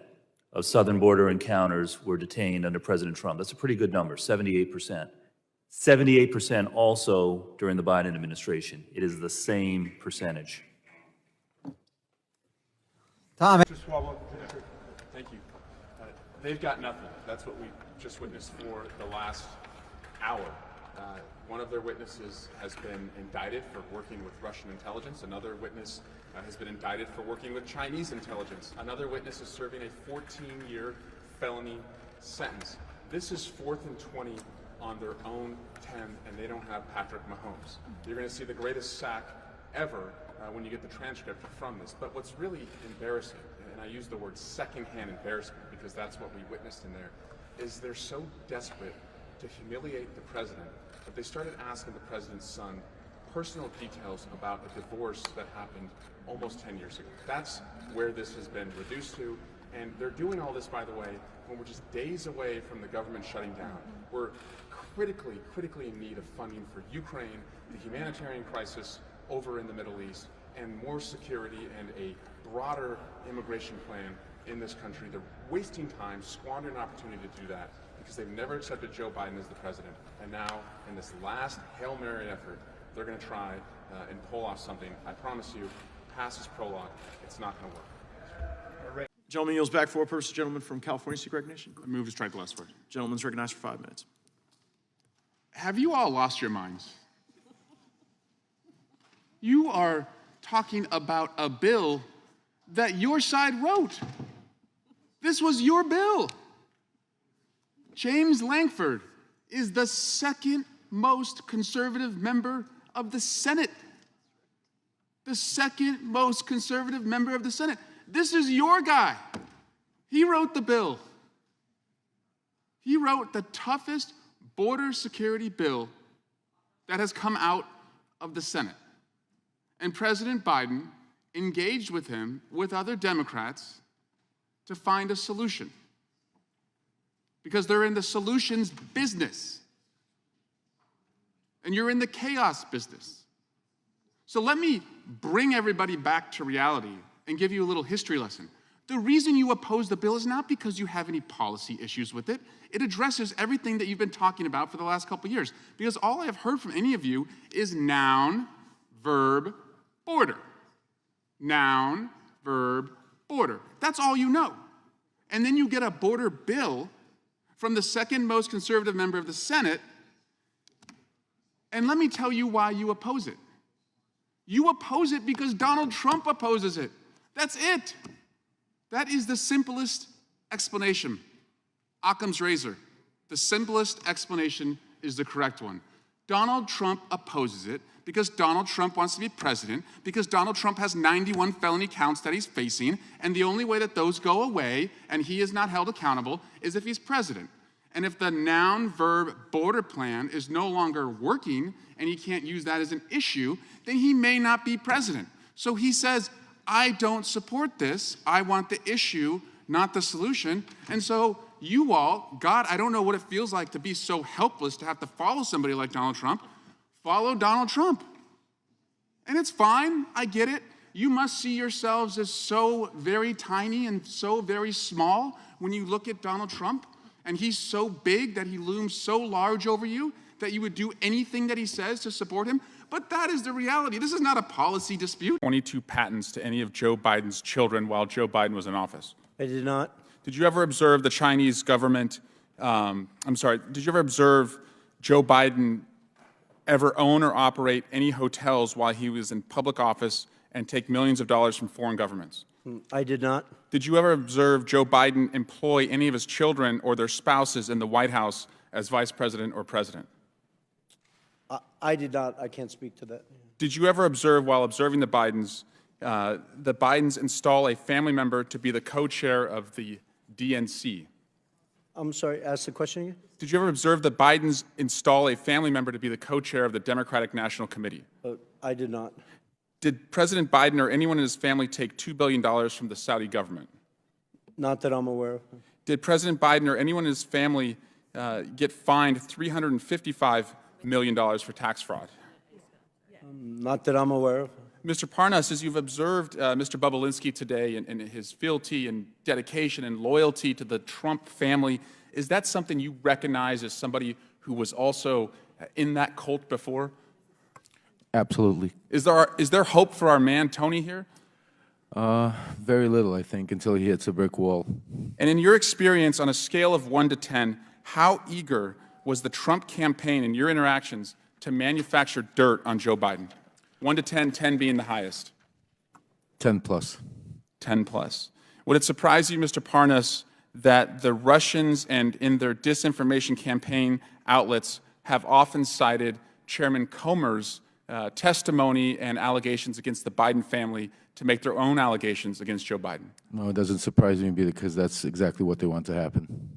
of southern border encounters were detained under President Trump. That's a pretty good number, 78%. 78% also during the Biden administration. It is the same percentage. Tom. Mr. Swalwell, thank you. They've got nothing. That's what we just witnessed for the last hour. One of their witnesses has been indicted for working with Russian intelligence. Another witness has been indicted for working with Chinese intelligence. Another witness is serving a 14-year felony sentence. This is 4th and 20 on their own 10, and they don't have Patrick Mahomes. You're going to see the greatest sack ever when you get the transcript from this. But what's really embarrassing, and I use the word secondhand embarrassment because that's what we witnessed in there, is they're so desperate to humiliate the president that they started asking the president's son personal details about a divorce that happened almost 10 years ago. That's where this has been reduced to, and they're doing all this, by the way, when we're just days away from the government shutting down. We're critically in need of funding for Ukraine, the humanitarian crisis over in the Middle East, and more security and a broader immigration plan in this country. They're wasting time, squandering an opportunity to do that because they've never accepted Joe Biden as the president. And now, in this last Hail Mary effort, they're going to try and pull off something. I promise you, past this prologue, it's not going to work. Gentleman yields back for purpose. Gentleman from California seek recognition. I move to strike the last word. Gentleman's recognized for 5 minutes. Have you all lost your minds? You are talking about a bill that your side wrote. This was your bill. James Lankford is the second most conservative member of the Senate. The second most conservative member of the Senate. This is your guy. He wrote the bill. He wrote the toughest border security bill that has come out of the Senate. And President Biden engaged with him, with other Democrats, to find a solution. Because they're in the solutions business. And you're in the chaos business. So let me bring everybody back to reality and give you a little history lesson. The reason you oppose the bill is not because you have any policy issues with it. It addresses everything that you've been talking about for the last couple of years. Because all I have heard from any of you is noun, verb, border. Noun, verb, border. That's all you know. And then you get a border bill from the second most conservative member of the Senate, and let me tell you why you oppose it. You oppose it because Donald Trump opposes it. That's it. That is the simplest explanation. Occam's razor. The simplest explanation is the correct one. Donald Trump opposes it because Donald Trump wants to be president, because Donald Trump has 91 felony counts that he's facing, and the only way that those go away and he is not held accountable is if he's president. And if the noun, verb, border plan is no longer working and he can't use that as an issue, then he may not be president. So he says, I don't support this. I want the issue, not the solution. And so you all, God, I don't know what it feels like to be so helpless to have to follow somebody like Donald Trump. Follow Donald Trump. And it's fine. I get it. You must see yourselves as so very tiny and so very small when you look at Donald Trump. And he's so big that he looms so large over you that you would do anything that he says to support him. But that is the reality. This is not a policy dispute. 22 patents to any of Joe Biden's children while Joe Biden was in office. I did not. Did you ever observe the Chinese government, did you ever observe Joe Biden ever own or operate any hotels while he was in public office and take millions of dollars from foreign governments? I did not. Did you ever observe Joe Biden employ any of his children or their spouses in the White House as vice president or president? I did not. I can't speak to that. Did you ever observe, while observing the Bidens install a family member to be the co-chair of the DNC? I'm sorry, ask the question again? Did you ever observe that Biden's install a family member to be the co-chair of the Democratic National Committee? I did not. Did President Biden or anyone in his family take $2 billion from the Saudi government? Not that I'm aware of. Did President Biden or anyone in his family get fined $355 million for tax fraud? Not that I'm aware of. Mr. Parnas, as you've observed Mr. Bobulinski today and his fealty and dedication and loyalty to the Trump family, is that something you recognize as somebody who was also in that cult before? Absolutely. Is there hope for our man Tony here? Very little, I think, until he hits a brick wall. And in your experience, on a scale of 1 to 10, how eager was the Trump campaign in your interactions to manufacture dirt on Joe Biden? 1 to 10, 10 being the highest. 10 plus. 10 plus. Would it surprise you, Mr. Parnas, that the Russians and in their disinformation campaign outlets have often cited Chairman Comer's testimony and allegations against the Biden family to make their own allegations against Joe Biden? No, it doesn't surprise me because that's exactly what they want to happen.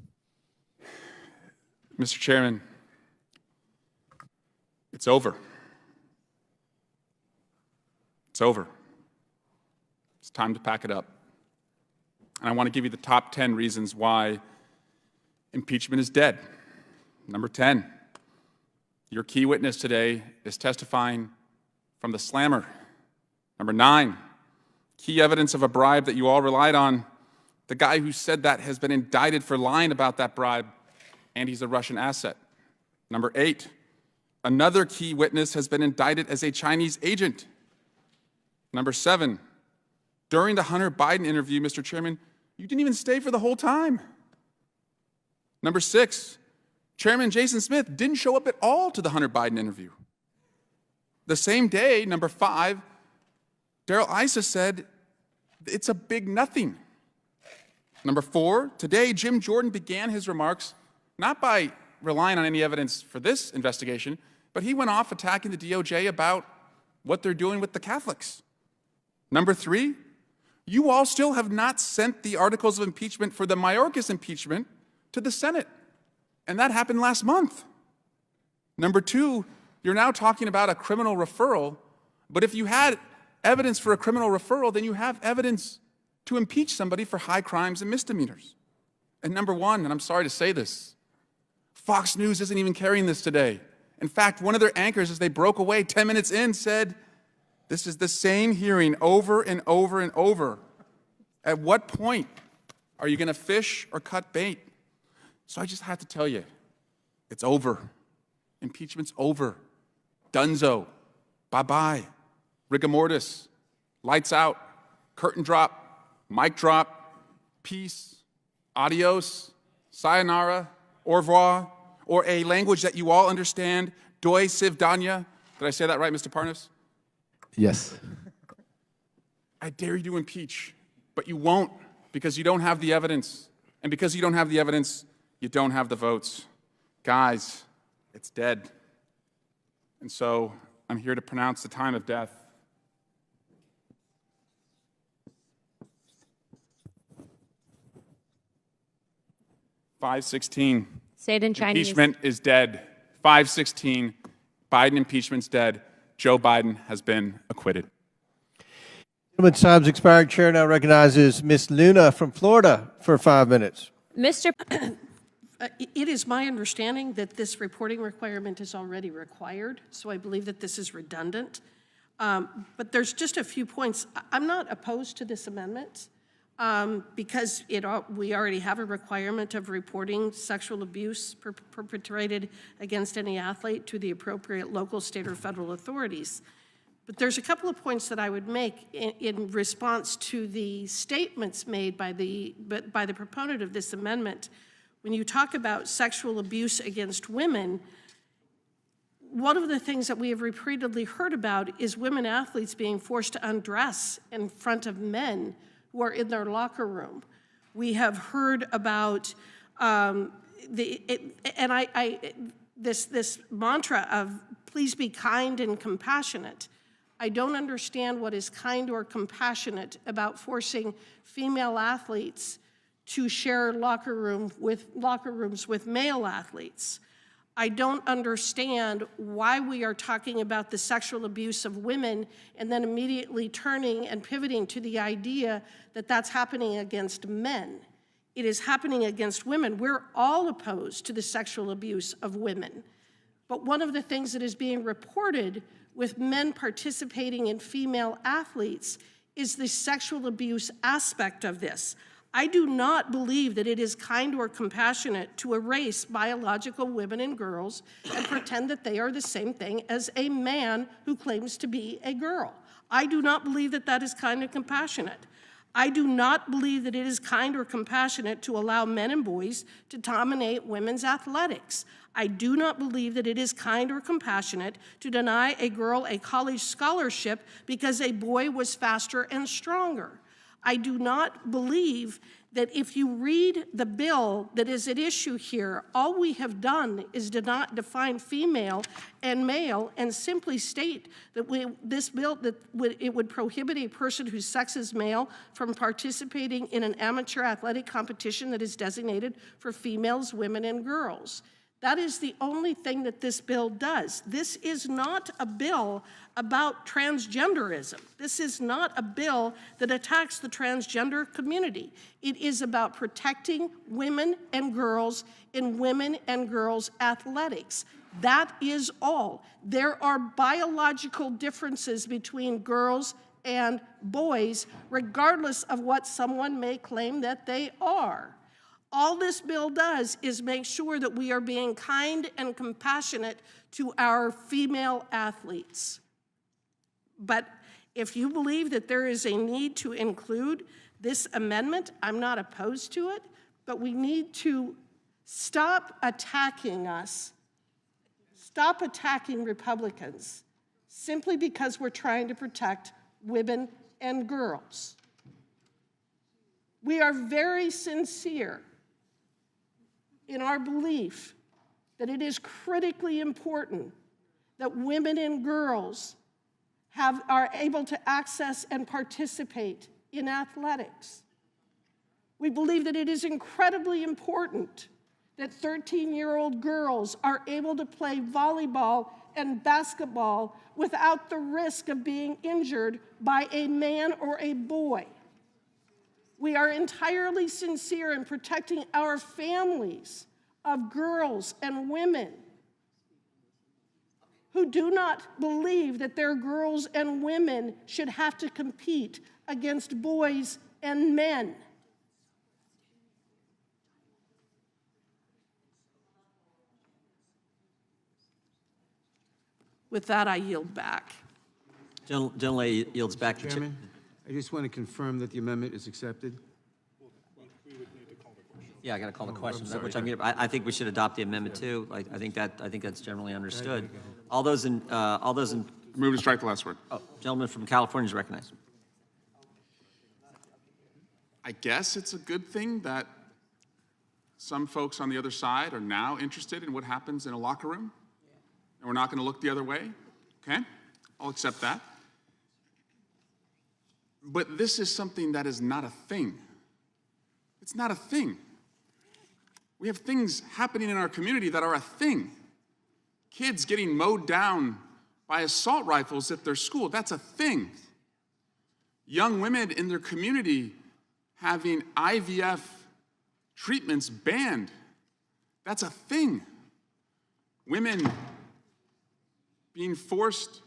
Mr. Chairman, it's over. It's over. It's time to pack it up. And I want to give you the top 10 reasons why impeachment is dead. Number 10, your key witness today is testifying from the slammer. Number 9, key evidence of a bribe that you all relied on. The guy who said that has been indicted for lying about that bribe, and he's a Russian asset. Number 8, another key witness has been indicted as a Chinese agent. Number 7, during the Hunter Biden interview, Mr. Chairman, you didn't even stay for the whole time. Number 6, Chairman Jason Smith didn't show up at all to the Hunter Biden interview. The same day, number 5, Darrell Issa said it's a big nothing. Number 4, today Jim Jordan began his remarks not by relying on any evidence for this investigation, but he went off attacking the DOJ about what they're doing with the Catholics. Number 3, you all still have not sent the articles of impeachment for the Mayorkas impeachment to the Senate, and that happened last month. Number 2, you're now talking about a criminal referral, but if you had evidence for a criminal referral, then you have evidence to impeach somebody for high crimes and misdemeanors. And number 1, and I'm sorry to say this, Fox News isn't even carrying this today. In fact, one of their anchors, as they broke away 10 minutes in, said, this is the same hearing over and over and over. At what point are you going to fish or cut bait? So I just have to tell you, it's over. Impeachment's over. Dunzo. Bye-bye. Rigor mortis. Lights out. Curtain drop. Mic drop. Peace. Adios. Sayonara. Au revoir. Or a language that you all understand, Doi Sivdanya. Did I say that right, Mr. Parnas? Yes. I dare you to impeach, but you won't because you don't have the evidence. And because you don't have the evidence, you don't have the votes. Guys, it's dead. And so I'm here to pronounce the time of death. $5:16. Say it in Chinese. Impeachment is dead. 5:16. Biden impeachment's dead. Joe Biden has been acquitted. Gentleman's time's expired. Chair now recognizes Ms. Luna from Florida for 5 minutes. Mr. It is my understanding that this reporting requirement is already required, so I believe that this is redundant. But there's just a few points. I'm not opposed to this amendment because we already have a requirement of reporting sexual abuse perpetrated against any athlete to the appropriate local, state, or federal authorities. But there's a couple of points that I would make in response to the statements made by the proponent of this amendment. When you talk about sexual abuse against women, one of the things that we have repeatedly heard about is women athletes being forced to undress in front of men who are in their locker room. We have heard about this mantra of please be kind and compassionate. I don't understand what is kind or compassionate about forcing female athletes to share locker rooms with male athletes. I don't understand why we are talking about the sexual abuse of women and then immediately turning and pivoting to the idea that that's happening against men. It is happening against women. We're all opposed to the sexual abuse of women. But one of the things that is being reported with men participating in female athletes is the sexual abuse aspect of this. I do not believe that it is kind or compassionate to erase biological women and girls and pretend that they are the same thing as a man who claims to be a girl. I do not believe that that is kind and compassionate. I do not believe that it is kind or compassionate to allow men and boys to dominate women's athletics. I do not believe that it is kind or compassionate to deny a girl a college scholarship because a boy was faster and stronger. I do not believe that if you read the bill that is at issue here, all we have done is to not define female and male and simply state that this bill, it would prohibit a person whose sex is male from participating in an amateur athletic competition that is designated for females, women, and girls. That is the only thing that this bill does. This is not a bill about transgenderism. This is not a bill that attacks the transgender community. It is about protecting women and girls in women and girls athletics. That is all. There are biological differences between girls and boys, regardless of what someone may claim that they are. All this bill does is make sure that we are being kind and compassionate to our female athletes. But if you believe that there is a need to include this amendment, I'm not opposed to it, but we need to stop attacking us, stop attacking Republicans simply because we're trying to protect women and girls. We are very sincere in our belief that it is critically important that women and girls are able to access and participate in athletics. We believe that it is incredibly important that 13-year-old girls are able to play volleyball and basketball without the risk of being injured by a man or a boy. We are entirely sincere in protecting our families of girls and women who do not believe that their girls and women should have to compete against boys and men. With that, I yield back. Gentlelady yields back. Chairman, I just want to confirm that the amendment is accepted. Yeah, I got to call the question, I think we should adopt the amendment too. I think that's generally understood. All those in Move to strike the last word. Oh, gentleman from California is recognized. I guess it's a good thing that some folks on the other side are now interested in what happens in a locker room, and we're not going to look the other way. Okay, I'll accept that. But this is something that is not a thing. It's not a thing. We have things happening in our community that are a thing. Kids getting mowed down by assault rifles at their school, that's a thing. Young women in their community having IVF treatments banned, that's a thing. Women being forced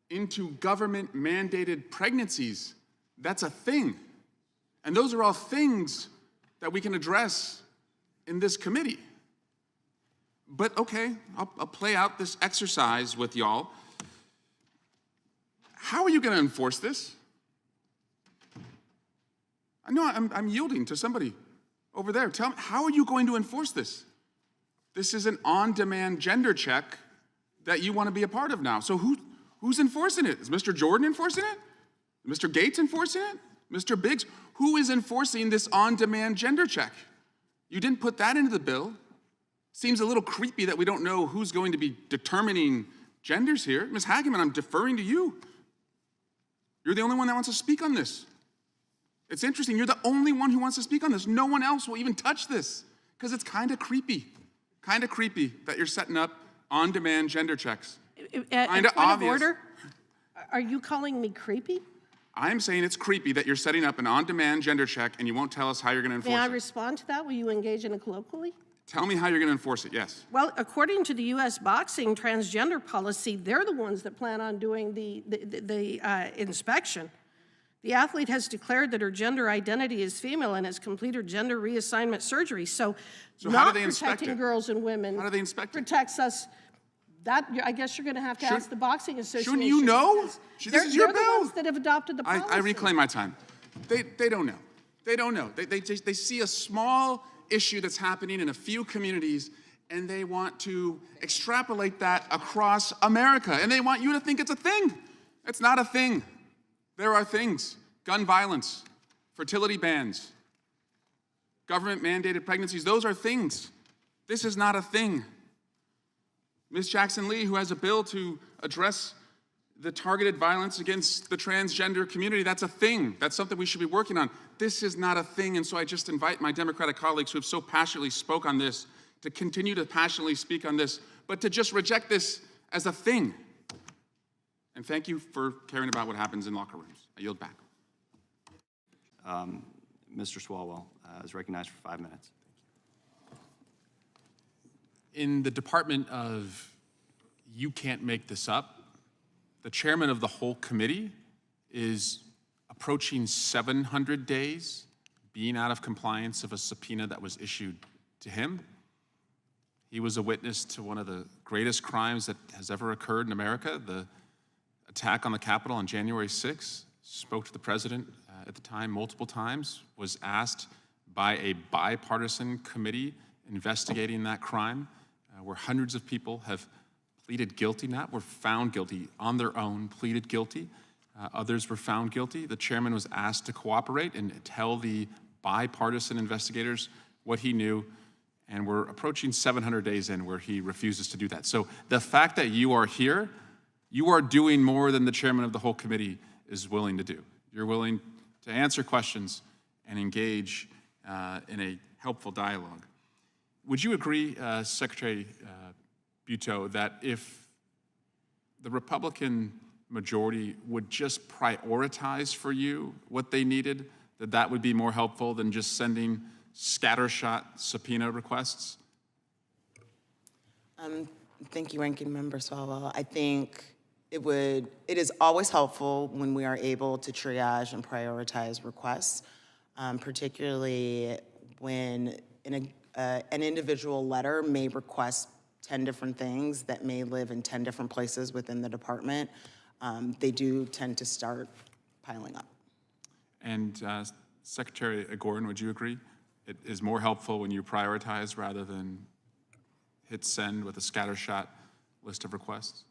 into government-mandated pregnancies, that's a thing. And those are all things that we can address in this committee. But okay, I'll play out this exercise with y'all. How are you going to enforce this? I know I'm yielding to somebody over there. Tell me, how are you going to enforce this? This is an on-demand gender check that you want to be a part of now. So who's enforcing it? Is Mr. Jordan enforcing it? Mr. Gates enforcing it? Mr. Biggs? Who is enforcing this on-demand gender check? You didn't put that into the bill. Seems a little creepy that we don't know who's going to be determining genders here. Ms. Hageman, I'm deferring to you. You're the only one that wants to speak on this. It's interesting. You're the only one who wants to speak on this. No one else will even touch this because it's kind of creepy. Kind of creepy that you're setting up on-demand gender checks. Kind of obvious. Order? Are you calling me creepy? I'm saying it's creepy that you're setting up an on-demand gender check and you won't tell us how you're going to enforce May I it. respond to that? Will you engage in it colloquially? Tell me how you're going to enforce it, yes. Well, according to the U.S. boxing transgender policy, they're the ones that plan on doing the inspection. The athlete has declared that her gender identity is female and has completed gender reassignment surgery. So how not do they inspect protecting it? girls and women How do they inspect it? protects us. That, I guess you're going to have to ask the boxing association. Shouldn't you know? They're the ones that have adopted the policy. I reclaim my time. They don't know. They don't know. They see a small issue that's happening in a few communities, and they want to extrapolate that across America, and they want you to think it's a thing. It's not a thing. There are things. Gun violence, fertility bans, government-mandated pregnancies, those are things. This is not a thing. Ms. Jackson-Lee, who has a bill to address the targeted violence against the transgender community, that's a thing. That's something we should be working on. This is not a thing, and so I just invite my Democratic colleagues who have so passionately spoke on this to continue to passionately speak on this, but to just reject this as a thing. And thank you for caring about what happens in locker rooms. I yield back. Mr. Swalwell is recognized for 5 minutes. In the Department of You Can't Make This Up, the chairman of the whole committee is approaching 700 days being out of compliance of a subpoena that was issued to him. He was a witness to one of the greatest crimes that has ever occurred in America, the attack on the Capitol on January 6th, spoke to the president at the time multiple times, was asked by a bipartisan committee investigating that crime, where hundreds of people have pleaded guilty, not were found guilty on their own, pleaded guilty. Others were found guilty. The chairman was asked to cooperate and tell the bipartisan investigators what he knew, and we're approaching 700 days in where he refuses to do that. So the fact that you are here, you are doing more than the chairman of the whole committee is willing to do. You're willing to answer questions and engage in a helpful dialogue. Would you agree, Secretary Buteau, that if the Republican majority would just prioritize for you what they needed, that would be more helpful than just sending scattershot subpoena requests? Thank you, Ranking Member Swalwell. I think it is always helpful when we are able to triage and prioritize requests, particularly when an individual letter may request 10 different things that may live in 10 different places within the department. They do tend to start piling up. And Secretary Gordon, would you agree? It is more helpful when you prioritize rather than hit send with a scattershot list of requests?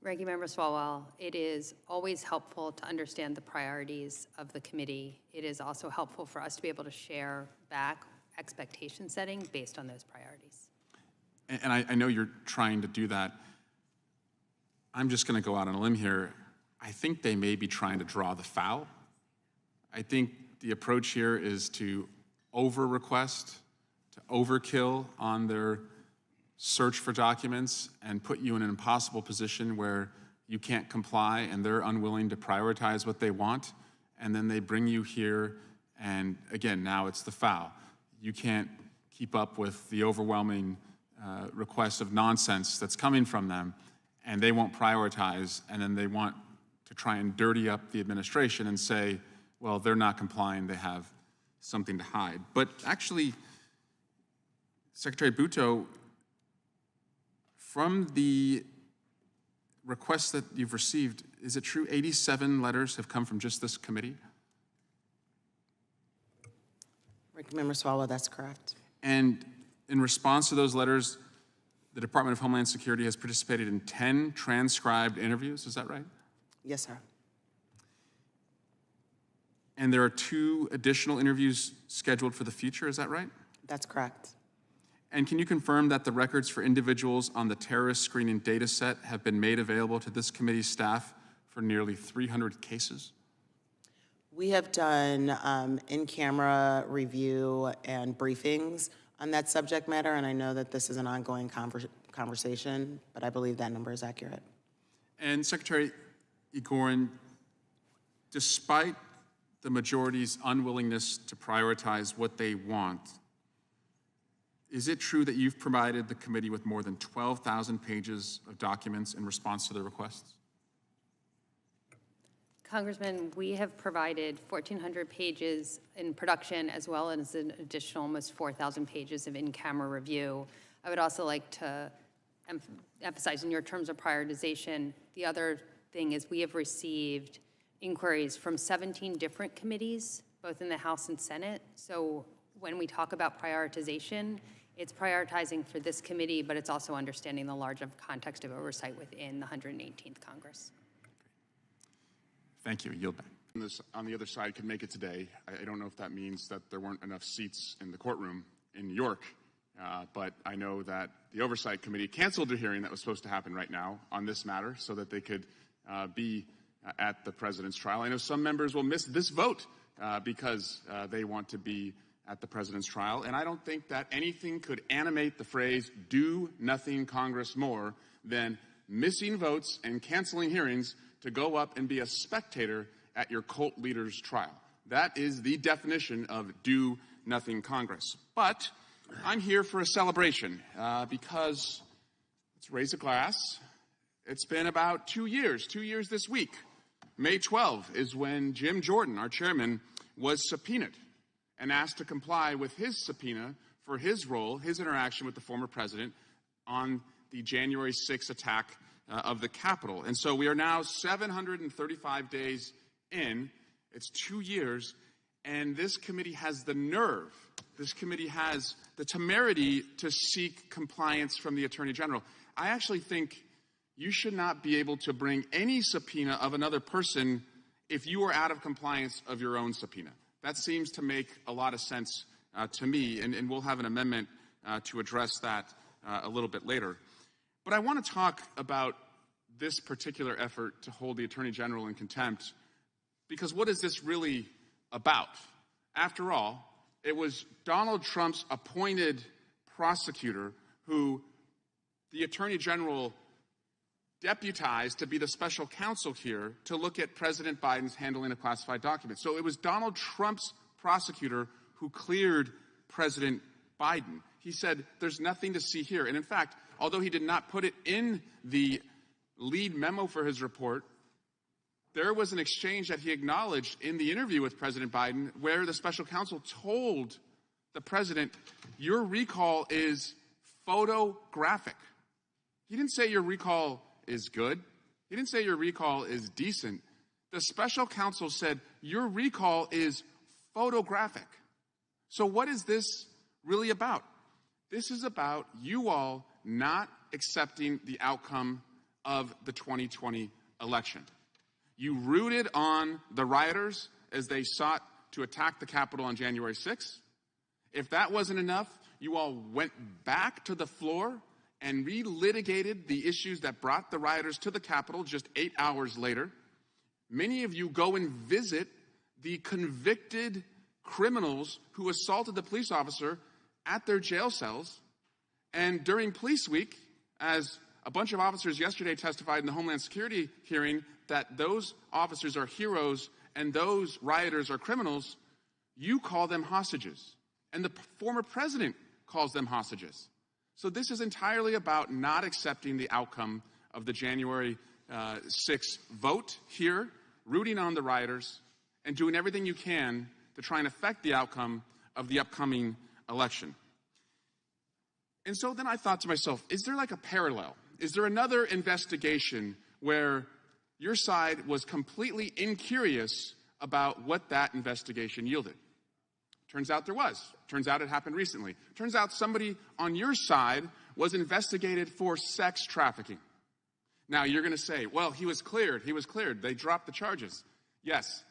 Ranking Member Swalwell, it is always helpful to understand the priorities of the committee. It is also helpful for us to be able to share back expectation setting based on those priorities. And I know you're trying to do that. I'm just going to go out on a limb here. I think they may be trying to draw the foul. I think the approach here is to over-request, to overkill on their search for documents and put you in an impossible position where you can't comply and they're unwilling to prioritize what they want. And then they bring you here and again, now it's the foul. You can't keep up with the overwhelming request of nonsense that's coming from them, and they won't prioritize, and then they want to try and dirty up the administration and say, well, they're not complying, they have something to hide. But actually, Secretary Buteau, from the requests that you've received, is it true 87 letters have come from just this committee? Ranking Member Swalwell, that's correct. And in response to those letters, the Department of Homeland Security has participated in 10 transcribed interviews, is that right? Yes, sir. And there are 2 additional interviews scheduled for the future, is that right? That's correct. And can you confirm that the records for individuals on the terrorist screening data set have been made available to this committee's staff for nearly 300 cases? We have done in-camera review and briefings on that subject matter, and I know that this is an ongoing conversation, but I believe that number is accurate. And Secretary Egorin, despite the majority's unwillingness to prioritize what they want, is it true that you've provided the committee with more than 12,000 pages of documents in response to their requests? Congressman, we have provided 1,400 pages in production as well as an additional almost 4,000 pages of in-camera review. I would also like to emphasize in your terms of prioritization, the other thing is we have received inquiries from 17 different committees, both in the House and Senate. So when we talk about prioritization, it's prioritizing for this committee, but it's also understanding the larger context of oversight within the 118th Congress. Thank you. Yield back. On the other side could make it today. I don't know if that means that there weren't enough seats in the courtroom in New York, but I know that the Oversight Committee canceled a hearing that was supposed to happen right now on this matter so that they could be at the president's trial. I know some members will miss this vote because they want to be at the president's trial, and I don't think that anything could animate the phrase, "do nothing Congress," more than missing votes and canceling hearings to go up and be a spectator at your cult leader's trial. That is the definition of do nothing Congress. But I'm here for a celebration because, let's raise a glass, it's been about 2 years this week. May 12 is when Jim Jordan, our chairman, was subpoenaed and asked to comply with his subpoena for his role, his interaction with the former president on the January 6th attack of the Capitol. And so we are now 735 days in. It's 2 years, and this committee has the nerve, this committee has the temerity to seek compliance from the Attorney General. I actually think you should not be able to bring any subpoena of another person if you are out of compliance of your own subpoena. That seems to make a lot of sense to me, and we'll have an amendment to address that a little bit later. But I want to talk about this particular effort to hold the Attorney General in contempt, because what is this really about? After all, it was Donald Trump's appointed prosecutor who the Attorney General deputized to be the special counsel here to look at President Biden's handling of classified documents. So it was Donald Trump's prosecutor who cleared President Biden. He said, there's nothing to see here. And in fact, although he did not put it in the lead memo for his report, there was an exchange that he acknowledged in the interview with President Biden where the special counsel told the president, your recall is photographic. He didn't say your recall is good. He didn't say your recall is decent. The special counsel said your recall is photographic. So what is this really about? This is about you all not accepting the outcome of the 2020 election. You rooted on the rioters as they sought to attack the Capitol on January 6th. If that wasn't enough, you all went back to the floor and relitigated the issues that brought the rioters to the Capitol just 8 hours later. Many of you go and visit the convicted criminals who assaulted the police officer at their jail cells. And during Police Week, as a bunch of officers yesterday testified in the Homeland Security hearing that those officers are heroes and those rioters are criminals, you call them hostages. And the former president calls them hostages. So this is entirely about not accepting the outcome of the January 6th vote here, rooting on the rioters, and doing everything you can to try and affect the outcome of the upcoming election. And so then I thought to myself, is there like a parallel? Is there another investigation where your side was completely incurious about what that investigation yielded? Turns out there was. Turns out it happened recently. Turns out somebody on your side was investigated for sex trafficking. Now you're going to say, well, he was cleared. He was cleared. They dropped the charges. Yes,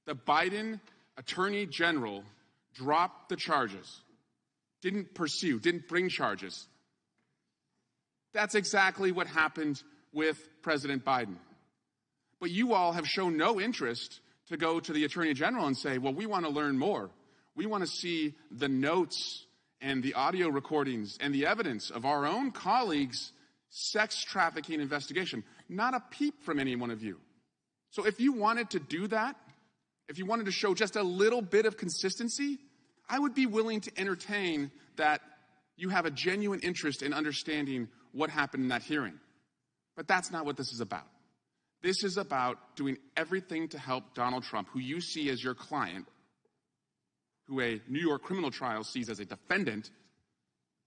the Biden Attorney General dropped the charges. Didn't pursue, didn't bring charges. That's exactly what happened with President Biden. But you all have shown no interest to go to the Attorney General and say, well, we want to learn more. We want to see the notes and the audio recordings and the evidence of our own colleagues' sex trafficking investigation. Not a peep from any one of you. So if you wanted to do that, if you wanted to show just a little bit of consistency, I would be willing to entertain that you have a genuine interest in understanding what happened in that hearing. But that's not what this is about. This is about doing everything to help Donald Trump, who you see as your client, who a New York criminal trial sees as a defendant,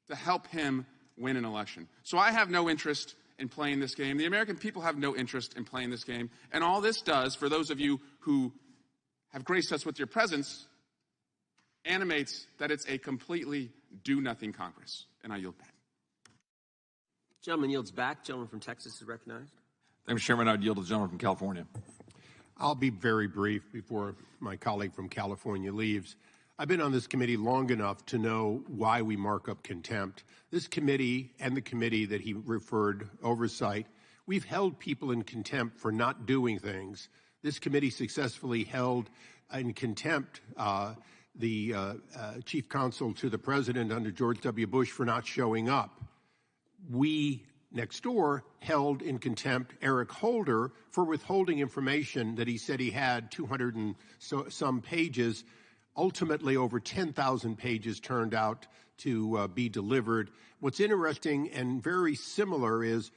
to help him win an election. So I have no interest in playing this game. The American people have no interest in playing this game. And all this does, for those of you who have graced us with your presence, animates that it's a completely do-nothing Congress. And I yield back. Gentleman yields back. Gentleman from Texas is recognized. Thank you, Mr. Chairman. I would yield to the gentleman from California. I'll be very brief before my colleague from California leaves. I've been on this committee long enough to know why we mark up contempt. This committee and the committee that he referred, oversight, we've held people in contempt for not doing things. This committee successfully held in contempt the chief counsel to the president under George W. Bush for not showing up. We next door held in contempt Eric Holder for withholding information that he said he had 200 and some pages. Ultimately, over 10,000 pages turned out to be delivered. What's interesting and very similar is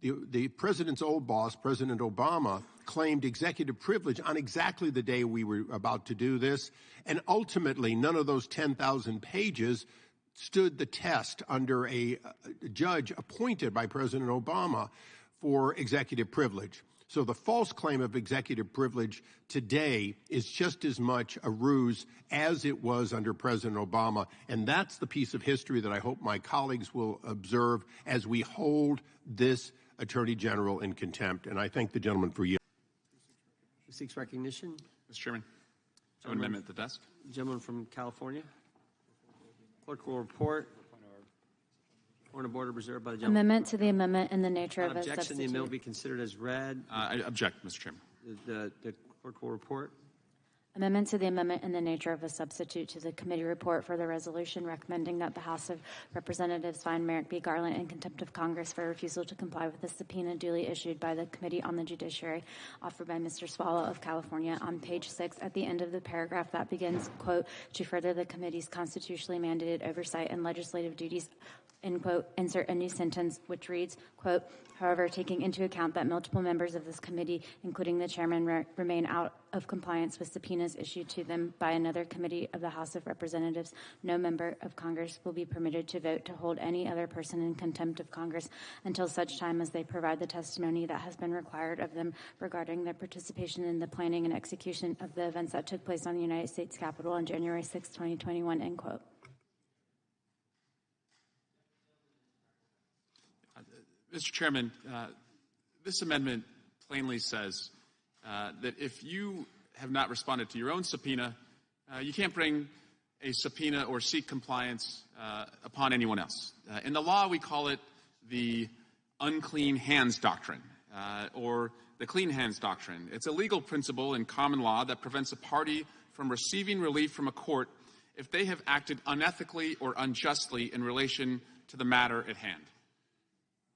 the president's old boss, President Obama, claimed executive privilege on exactly the day we were about to do this. And ultimately, none of those 10,000 pages stood the test under a judge appointed by President Obama for executive privilege. So the false claim of executive privilege today is just as much a ruse as it was under President Obama. And that's the piece of history that I hope my colleagues will observe as we hold this Attorney General in contempt. And I thank the gentleman for yielding. Who seeks recognition? Mr. Chairman, an amendment at the desk. Gentleman from California. Clerk will report. Point of order reserved by the gentleman. Amendment to the amendment in the nature of a Objection, the substitute. amendment will be considered as read. I object, Mr. Chairman. The clerk will report. Amendment to the amendment in the nature of a substitute to the committee report for the resolution recommending that the House of Representatives find Merrick B. Garland in contempt of Congress for refusal to comply with the subpoena duly issued by the Committee on the Judiciary offered by Mr. Swalwell of California on page 6 at the end of the paragraph that begins, quote, to further the committee's constitutionally mandated oversight and legislative duties, end quote, insert a new sentence which reads, quote, however, taking into account that multiple members of this committee, including the chairman, remain out of compliance with subpoenas issued to them by another committee of the House of Representatives, no member of Congress will be permitted to vote to hold any other person in contempt of Congress until such time as they provide the testimony that has been required of them regarding their participation in the planning and execution of the events that took place on the United States Capitol on January 6, 2021, end quote. Mr. Chairman, this amendment plainly says that if you have not responded to your own subpoena, you can't bring a subpoena or seek compliance upon anyone else. In the law, we call it the unclean hands doctrine or the clean hands doctrine. It's a legal principle in common law that prevents a party from receiving relief from a court if they have acted unethically or unjustly in relation to the matter at hand.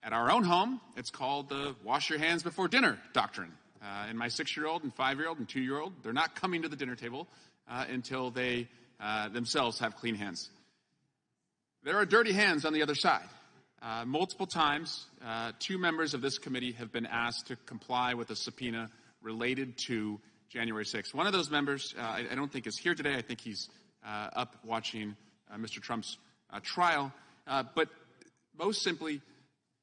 At our own home, it's called the wash your hands before dinner doctrine. And my 6-year-old and 5-year-old and 2-year-old, they're not coming to the dinner table until they themselves have clean hands. There are dirty hands on the other side. Multiple times, 2 members of this committee have been asked to comply with a subpoena related to January 6th. One of those members, I don't think is here today. I think he's up watching Mr. Trump's trial. But most simply,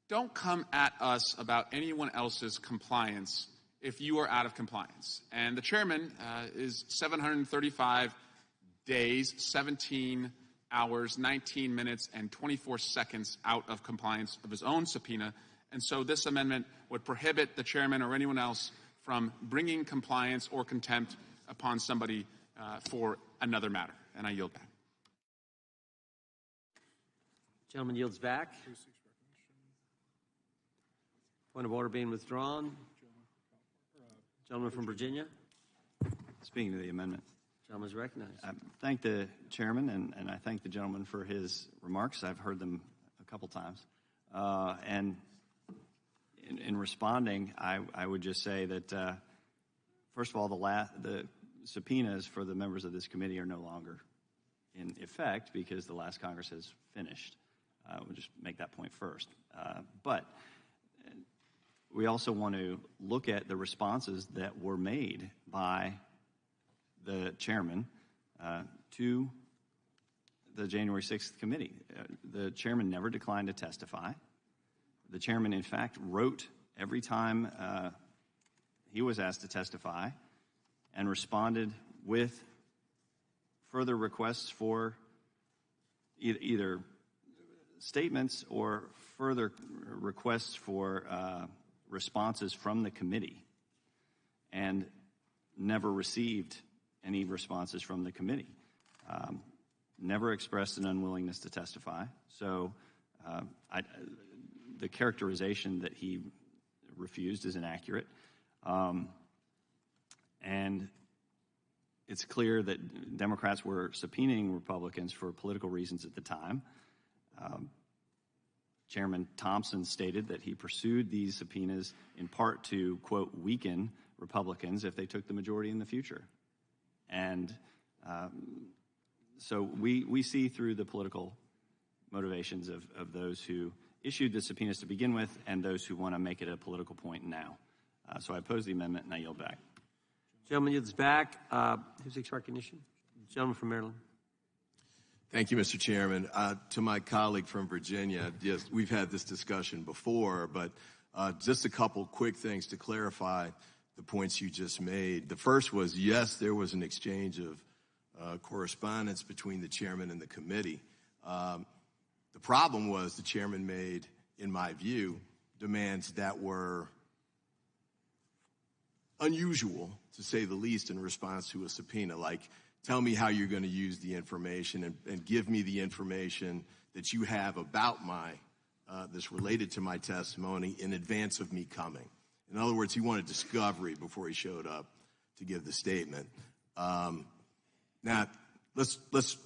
don't come at us about anyone else's compliance if you are out of compliance. And the chairman is 735 days, 17 hours, 19 minutes, and 24 seconds out of compliance of his own subpoena. And so this amendment would prohibit the chairman or anyone else from bringing compliance or contempt upon somebody for another matter. And I yield back. Gentleman yields back. Point of order being withdrawn. Gentleman from Virginia. Speaking to the amendment. Gentleman's recognized. I thank the chairman, and I thank the gentleman for his remarks. I've heard them a couple times. And in responding, I would just say that, first of all, the subpoenas for the members of this committee are no longer in effect because the last Congress has finished. We'll just make that point first. But we also want to look at the responses that were made by the chairman to the January 6th committee. The chairman never declined to testify. The chairman, in fact, wrote every time he was asked to testify and responded with further requests for either statements or further requests for responses from the committee, and never received any responses from the committee. Never expressed an unwillingness to testify. So the characterization that he refused is inaccurate. And it's clear that Democrats were subpoenaing Republicans for political reasons at the time. Chairman Thompson stated that he pursued these subpoenas in part to, quote, weaken Republicans if they took the majority in the future. And so we see through the political motivations of those who issued the subpoenas to begin with and those who want to make it a political point now. So I oppose the amendment and I yield back. Gentleman yields back. Who seeks recognition? Gentleman from Maryland. Thank you, Mr. Chairman. To my colleague from Virginia, yes, we've had this discussion before, but just a couple quick things to clarify the points you just made. The first was, yes, there was an exchange of correspondence between the chairman and the committee. The problem was the chairman made, in my view, demands that were unusual, to say the least, in response to a subpoena, like, tell me how you're going to use the information and give me the information that you have about that's related to my testimony in advance of me coming. In other words, he wanted discovery before he showed up to give the statement. Now, let's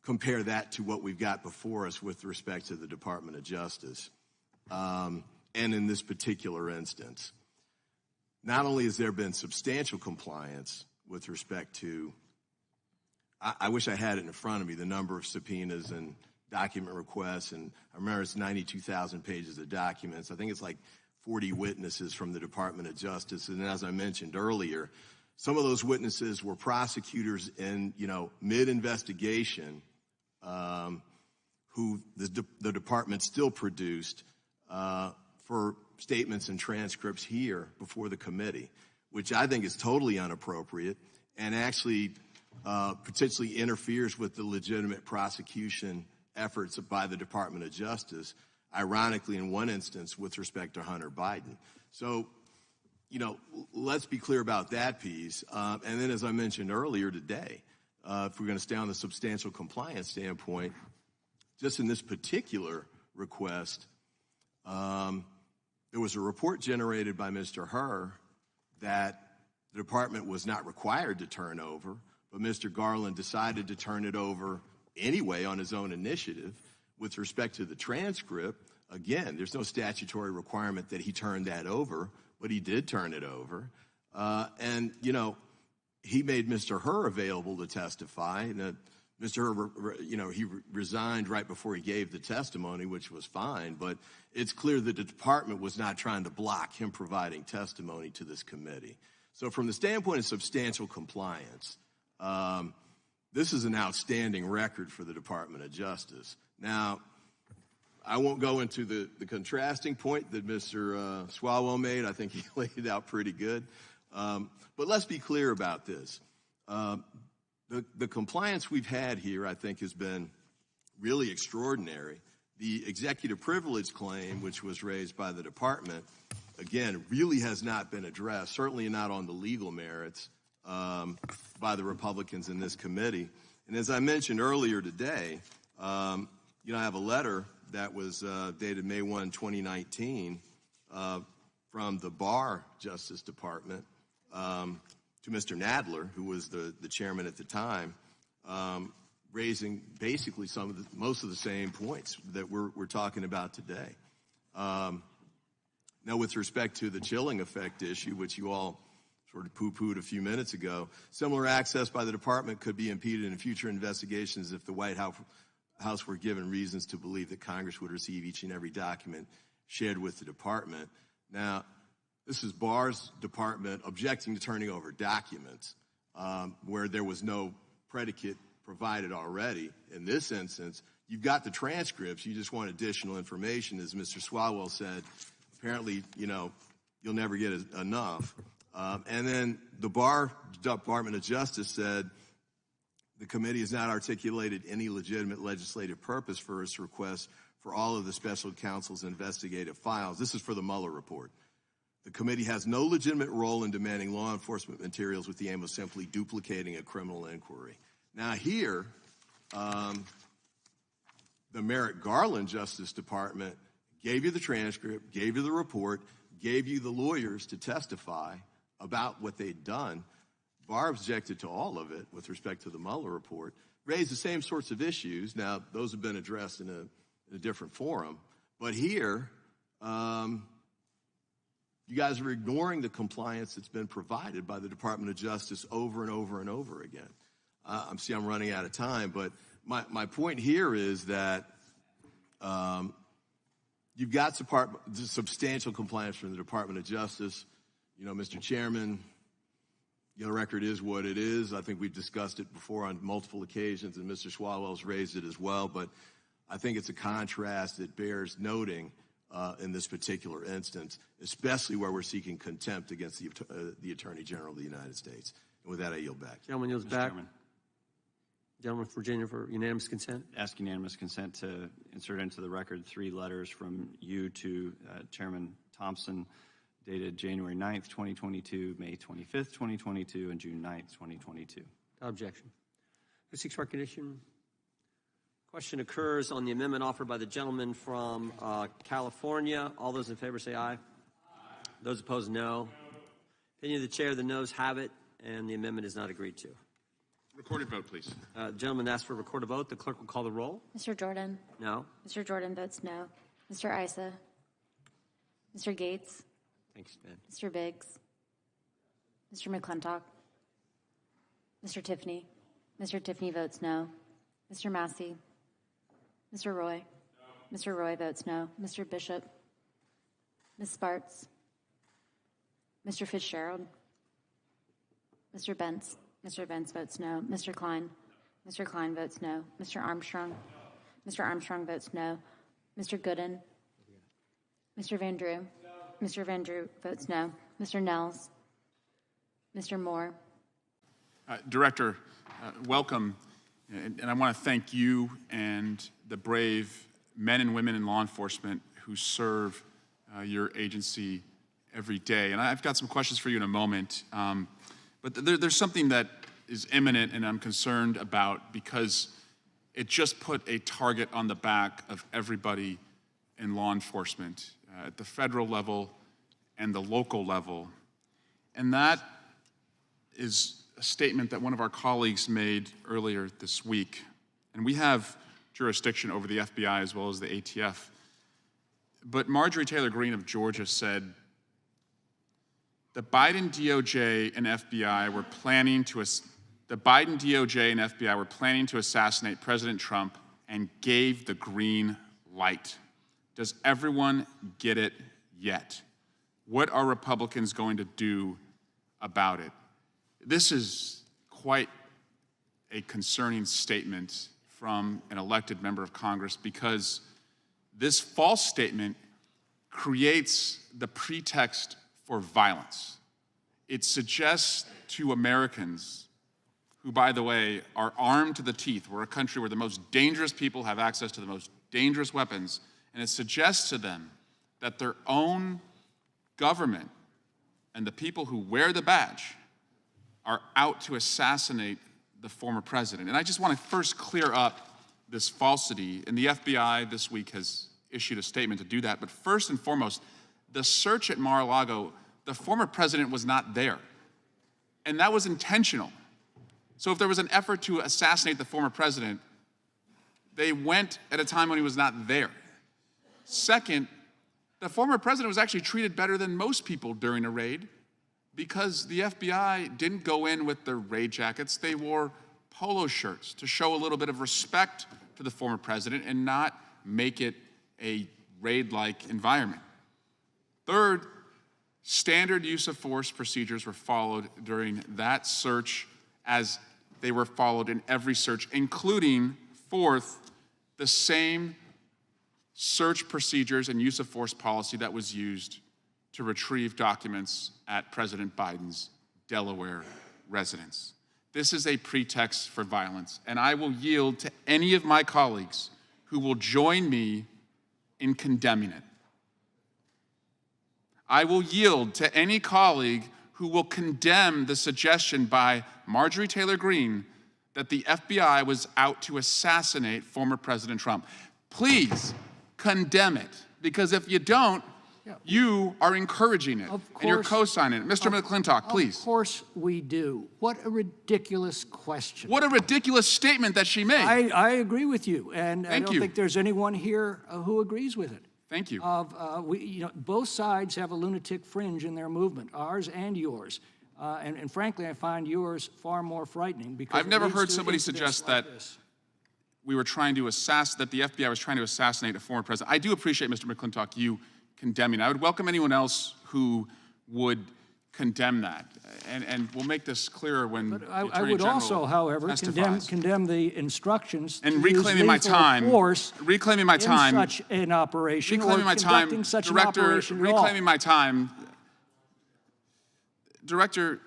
compare that to what we've got before us with respect to the Department of Justice. And in this particular instance, not only has there been substantial compliance with respect to, I wish I had it in front of me, the number of subpoenas and document requests, and I remember it's 92,000 pages of documents. I think it's like 40 witnesses from the Department of Justice, and as I mentioned earlier, some of those witnesses were prosecutors in, mid-investigation, who the department still produced for statements and transcripts here before the committee, which I think is totally inappropriate and actually potentially interferes with the legitimate prosecution efforts by the Department of Justice, ironically in one instance with respect to Hunter Biden. So, let's be clear about that piece. And then as I mentioned earlier today, if we're going to stay on the substantial compliance standpoint, just in this particular request, there was a report generated by Mr. Herr that the department was not required to turn over, but Mr. Garland decided to turn it over anyway on his own initiative. With respect to the transcript, again, there's no statutory requirement that he turned that over, but he did turn it over. And he made Mr. Herr available to testify. And Mr. Herr, he resigned right before he gave the testimony, which was fine. But it's clear that the department was not trying to block him providing testimony to this committee. So from the standpoint of substantial compliance, this is an outstanding record for the Department of Justice. Now, I won't go into the contrasting point that Mr. Swalwell made. I think he laid it out pretty good. But let's be clear about this. The compliance we've had here, I think, has been really extraordinary. The executive privilege claim, which was raised by the department, again, really has not been addressed, certainly not on the legal merits by the Republicans in this committee. And as I mentioned earlier today, I have a letter that was dated May 1, 2019 from the Barr Justice Department to Mr. Nadler, who was the chairman at the time, raising basically most of the same points that we're talking about today. Now, with respect to the chilling effect issue, which you all sort of poo-pooed a few minutes ago, similar access by the department could be impeded in future investigations if the White House were given reasons to believe that Congress would receive each and every document shared with the department. Now, this is Barr's department objecting to turning over documents where there was no predicate provided already. In this instance, you've got the transcripts. You just want additional information. As Mr. Swalwell said, apparently, you'll never get enough. And then the Barr Department of Justice said the committee has not articulated any legitimate legislative purpose for its request for all of the special counsel's investigative files. This is for the Mueller report. The committee has no legitimate role in demanding law enforcement materials with the aim of simply duplicating a criminal inquiry. Now here, the Merrick Garland Justice Department gave you the transcript, gave you the report, gave you the lawyers to testify about what they'd done. Barr objected to all of it with respect to the Mueller report, raised the same sorts of issues. Now, those have been addressed in a different forum. But here, you guys are ignoring the compliance that's been provided by the Department of Justice over and over and over again. I'm running out of time, but my point here is that you've got substantial compliance from the Department of Justice. Mr. Chairman, the record is what it is. I think we've discussed it before on multiple occasions, and Mr. Swalwell's raised it as well. But I think it's a contrast that bears noting in this particular instance, especially where we're seeking contempt against the Attorney General of the United States. And with that, I yield back. Gentleman yields back. Gentleman from Virginia for unanimous consent. Ask unanimous consent to insert into the record 3 letters from you to Chairman Thompson, dated January 9th, 2022, May 25th, 2022, and June 9th, 2022. Objection. Who seeks recognition? Question occurs on the amendment offered by the gentleman from California. All those in favor say aye. Aye. Those opposed, no. Opinion of the chair, the noes have it, and the amendment is not agreed to. Recorded vote, please. The gentleman asked for a recorded vote. The clerk will call the roll. Mr. Jordan? No. Mr. Jordan votes no. Mr. Issa? Mr. Gates? Thanks, Ben. Mr. Biggs? Mr. McClintock? Mr. Tiffany? Mr. Tiffany votes no. Mr. Massey? Mr. Roy? No. Mr. Roy votes no. Mr. Bishop? Ms. Spartz? Mr. Fitzgerald? Mr. Bentz? Mr. Bentz votes no. Mr. Klein? Mr. Klein votes no. Mr. Armstrong? Mr. Armstrong votes no. Mr. Gooden? Mr. Van Drew? No. Mr. Van Drew votes no. Mr. Nels? Mr. Moore? Director, welcome. And I want to thank you and the brave men and women in law enforcement who serve your agency every day. And I've got some questions for you in a moment. But there's something that is imminent and I'm concerned about because it just put a target on the back of everybody in law enforcement at the federal level and the local level. And that is a statement that one of our colleagues made earlier this week. And we have jurisdiction over the FBI as well as the ATF. But Marjorie Taylor Greene of Georgia said, the Biden DOJ and FBI were planning to assassinate President Trump and gave the green light. Does everyone get it yet? What are Republicans going to do about it? This is quite a concerning statement from an elected member of Congress because this false statement creates the pretext for violence. It suggests to Americans, who, by the way, are armed to the teeth, we're a country where the most dangerous people have access to the most dangerous weapons, and it suggests to them that their own government and the people who wear the badge are out to assassinate the former president. And I just want to first clear up this falsity, and the FBI this week has issued a statement to do that. But first and foremost, the search at Mar-a-Lago, the former president was not there. And that was intentional. So if there was an effort to assassinate the former president, they went at a time when he was not there. Second, the former president was actually treated better than most people during a raid because the FBI didn't go in with their raid jackets. They wore polo shirts to show a little bit of respect to the former president and not make it a raid-like environment. Third, standard use of force procedures were followed during that search as they were followed in every search, including, fourth, the same search procedures and use of force policy that was used to retrieve documents at President Biden's Delaware residence. This is a pretext for violence, and I will yield to any of my colleagues who will join me in condemning it. I will yield to any colleague who will condemn the suggestion by Marjorie Taylor Greene that the FBI was out to assassinate former President Trump. Please condemn it, because if you don't, you are encouraging it, and you're co-signing it. Mr. McClintock, please. Of course we do. What a ridiculous question. What a ridiculous statement that she made. I agree with you, and I don't think there's anyone here who agrees with it. Thank you. Both sides have a lunatic fringe in their movement, ours and yours. And frankly, I find yours far more frightening because I've never heard somebody suggest that the FBI was trying to assassinate a former president. I do appreciate, Mr. McClintock, you condemning. I would welcome anyone else who would condemn that. And we'll make this clearer when the Attorney I would General also, however, condemn the instructions and to reclaiming use my lethal time, force reclaiming my time, in such an operation, reclaiming or my time, conducting such Director, an operation at all. reclaiming my time. Director,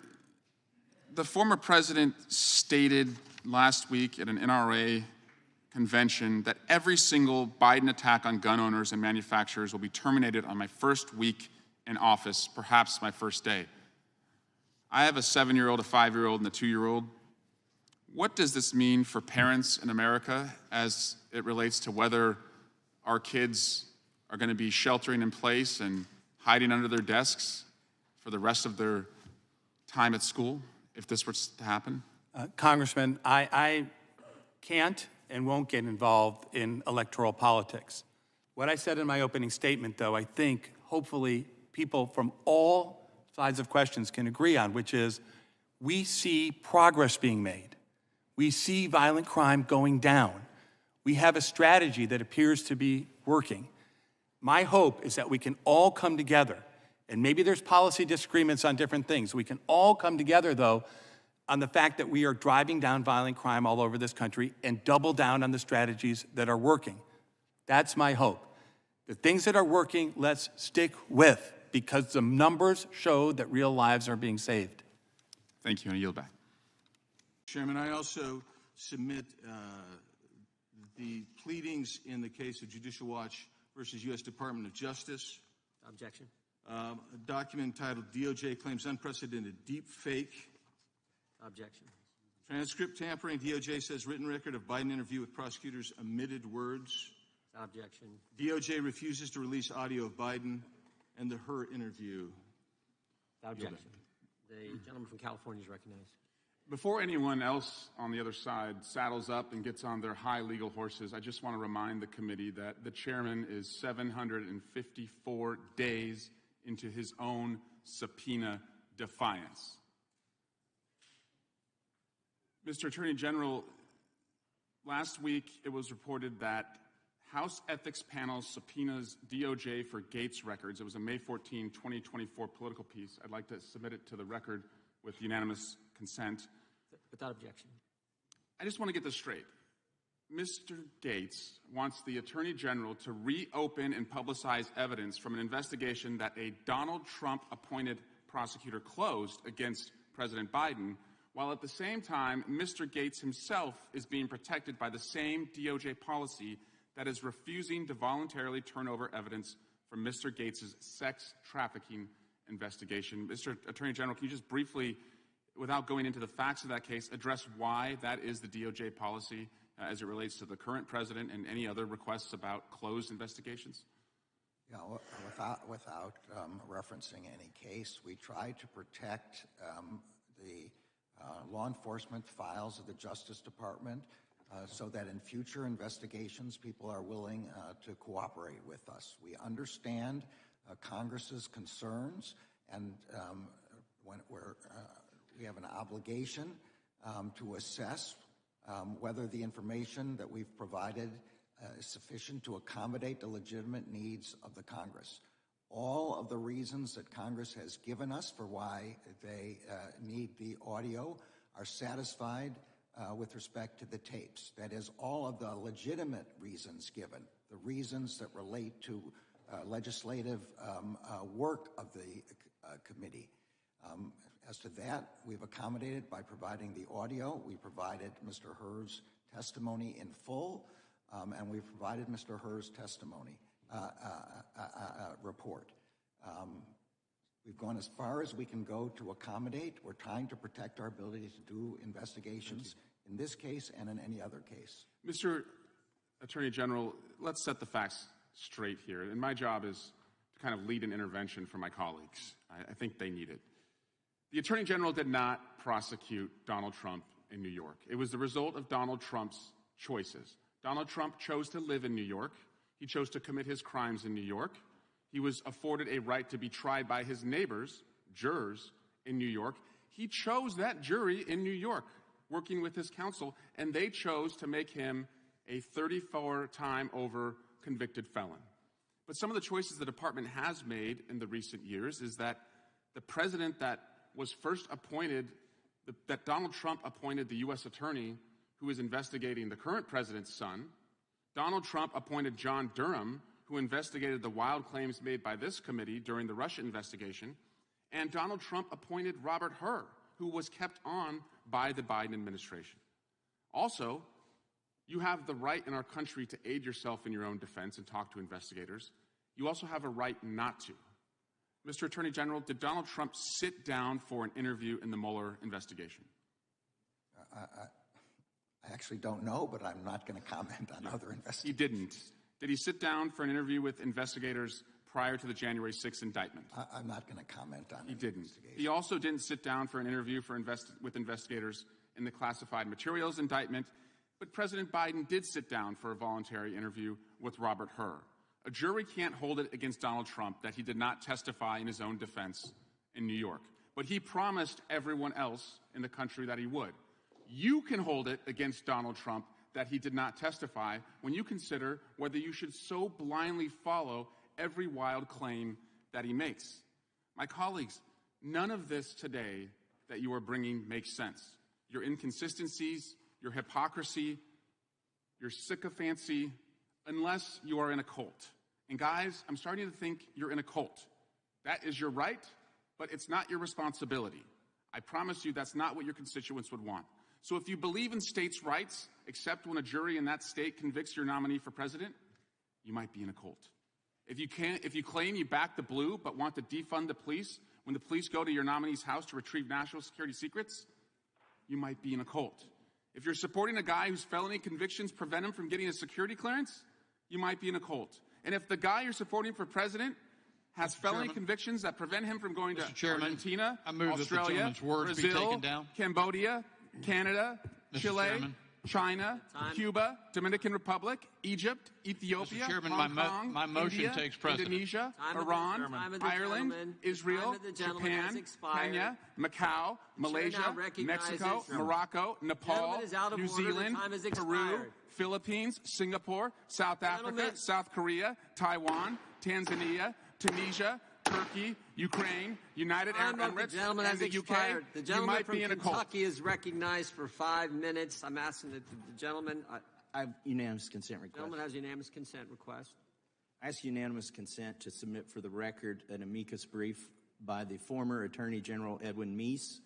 the former president stated last week at an NRA convention that every single Biden attack on gun owners and manufacturers will be terminated on my first week in office, perhaps my first day. I have a 7-year-old, a 5-year-old, and a 2-year-old. What does this mean for parents in America as it relates to whether our kids are going to be sheltering in place and hiding under their desks for the rest of their time at school, if this were to happen? Congressman, I can't and won't get involved in electoral politics. What I said in my opening statement, though, I think hopefully people from all sides of questions can agree on, which is we see progress being made. We see violent crime going down. We have a strategy that appears to be working. My hope is that we can all come together, and maybe there's policy disagreements on different things. We can all come together, though, on the fact that we are driving down violent crime all over this country and double down on the strategies that are working. That's my hope. The things that are working, let's stick with, because the numbers show that real lives are being saved. Thank you, and I yield back. Chairman, I also submit the pleadings in the case of Judicial Watch versus U.S. Department of Justice. Objection. A document entitled DOJ Claims Unprecedented Deep Fake. Objection. Transcript tampering. DOJ says written record of Biden interview with prosecutors omitted words. Objection. DOJ refuses to release audio of Biden and the Her interview. Objection. The gentleman from California is recognized. Before anyone else on the other side saddles up and gets on their high legal horses, I just want to remind the committee that the chairman is 754 days into his own subpoena defiance. Mr. Attorney General, last week it was reported that House Ethics Panel subpoenas DOJ for Gates records. It was a May 14, 2024 political piece. I'd like to submit it to the record with unanimous consent. Without objection. I just want to get this straight. Mr. Gates wants the Attorney General to reopen and publicize evidence from an investigation that a Donald Trump-appointed prosecutor closed against President Biden, while at the same time, Mr. Gates himself is being protected by the same DOJ policy that is refusing to voluntarily turn over evidence from Mr. Gates' sex trafficking investigation. Mr. Attorney General, can you just briefly, without going into the facts of that case, address why that is the DOJ policy as it relates to the current president and any other requests about closed investigations? Yeah, without referencing any case, we try to protect the law enforcement files of the Justice Department so that in future investigations, people are willing to cooperate with us. We understand Congress's concerns, and we have an obligation to assess whether the information that we've provided is sufficient to accommodate the legitimate needs of the Congress. All of the reasons that Congress has given us for why they need the audio are satisfied with respect to the tapes. That is, all of the legitimate reasons given, the reasons that relate to legislative work of the committee. As to that, we've accommodated by providing the audio. We provided Mr. Herr's testimony in full, and we've provided Mr. Herr's testimony report. We've gone as far as we can go to accommodate. We're trying to protect our ability to do investigations in this case and in any other case. Mr. Attorney General, let's set the facts straight here. And my job is to kind of lead an intervention for my colleagues. I think they need it. The Attorney General did not prosecute Donald Trump in New York. It was the result of Donald Trump's choices. Donald Trump chose to live in New York. He chose to commit his crimes in New York. He was afforded a right to be tried by his neighbors, jurors, in New York. He chose that jury in New York, working with his counsel, and they chose to make him a 34-time over convicted felon. But some of the choices the department has made in the recent years is that the president that was first appointed, that Donald Trump appointed the U.S. attorney who is investigating the current president's son. Donald Trump appointed John Durham, who investigated the wild claims made by this committee during the Russia investigation. And Donald Trump appointed Robert Hur, who was kept on by the Biden administration. Also, you have the right in our country to aid yourself in your own defense and talk to investigators. You also have a right not to. Mr. Attorney General, did Donald Trump sit down for an interview in the Mueller investigation? I actually don't know, but I'm not going to comment on other investigations. He didn't. Did he sit down for an interview with investigators prior to the January 6th indictment? I'm not going to comment on He didn't. He also didn't sit down for an interview with investigators in the classified materials indictment, but President Biden did sit down for a voluntary interview with Robert Hur. A jury can't hold it against Donald Trump that he did not testify in his own defense in New York, but he promised everyone else in the country that he would. You can hold it against Donald Trump that he did not testify when you consider whether you should so blindly follow every wild claim that he makes. My colleagues, none of this today that you are bringing makes sense. Your inconsistencies, your hypocrisy, your sycophancy, unless you are in a cult. And guys, I'm starting to think you're in a cult. That is your right, but it's not your responsibility. I promise you that's not what your constituents would want. So if you believe in states' rights, except when a jury in that state convicts your nominee for president, you might be in a cult. If you claim you back the blue but want to defund the police when the police go to your nominee's house to retrieve national security secrets, you might be in a cult. If you're supporting a guy whose felony convictions prevent him from getting a security clearance, you might be in a cult. And if the guy you're supporting for president has felony convictions that prevent him from going to Argentina, Australia, Brazil, Cambodia, Canada, Chile, China, Cuba, Dominican Republic, Egypt, Ethiopia, Hong Kong, my motion India, takes precedent. Indonesia, Iran, Ireland, Israel, Japan, Kenya, Macau, Malaysia, Mexico, Morocco, Nepal, New Zealand, Peru, Philippines, Singapore, South Africa, South Korea, Taiwan, Tanzania, Tunisia, Turkey, Ukraine, United Arab Emirates, and the UK, The gentleman might from be in a cult. Kentucky is recognized for 5 minutes. I'm asking that the gentleman, I have unanimous consent request. gentleman has unanimous consent request. I ask unanimous consent to submit for the record an amicus brief by the former Attorney General Edwin Meese.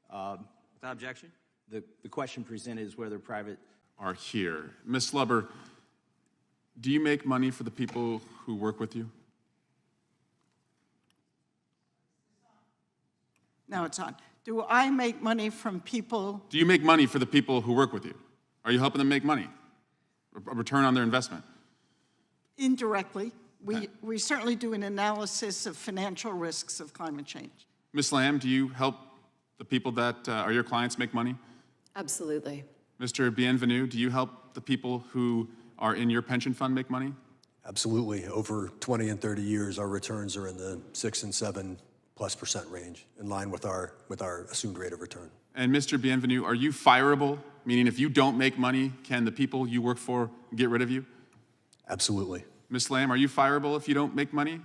Without objection? The question presented is whether private Are here. Ms. Slubber, do you make money for the people who work with you? Now it's on. Do I make money from people? Do you make money for the people who work with you? Are you helping them make money? A return on their investment? Indirectly. We certainly do an analysis of financial risks of climate change. Ms. Lamb, do you help the people that are your clients make money? Absolutely. Mr. Bienvenu, do you help the people who are in your pension fund make money? Absolutely. Over 20 and 30 years, our returns are in the 6 and 7+% range, in line with our assumed rate of return. And Mr. Bienvenu, are you fireable? Meaning if you don't make money, can the people you work for get rid of you? Absolutely. Ms. Lamb, are you fireable if you don't make money?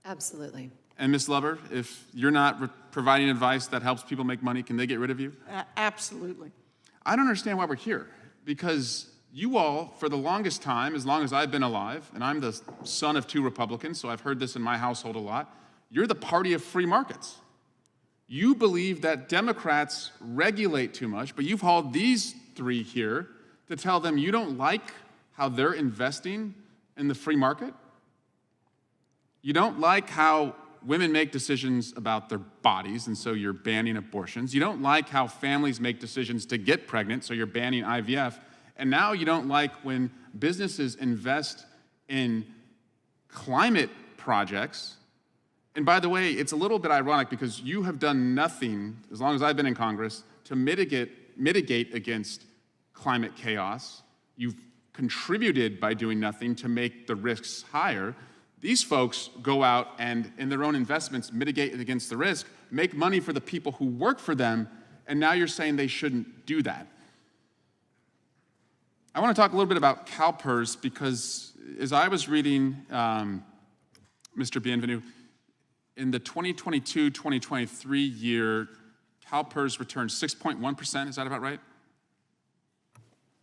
Absolutely. And Ms. Lubber, if you're not providing advice that helps people make money, can they get rid of you? Absolutely. I don't understand why we're here, because you all, for the longest time, as long as I've been alive, and I'm the son of 2 Republicans, so I've heard this in my household a lot, you're the party of free markets. You believe that Democrats regulate too much, but you've hauled these 3 here to tell them you don't like how they're investing in the free market. You don't like how women make decisions about their bodies, and so you're banning abortions. You don't like how families make decisions to get pregnant, so you're banning IVF. And now you don't like when businesses invest in climate projects. And by the way, it's a little bit ironic because you have done nothing, as long as I've been in Congress, to mitigate against climate chaos. You've contributed by doing nothing to make the risks higher. These folks go out and, in their own investments, mitigate against the risk, make money for the people who work for them, and now you're saying they shouldn't do that. I want to talk a little bit about CalPERS because as I was reading Mr. Bienvenu, in the 2022-2023 year, CalPERS returned 6.1%. Is that about right?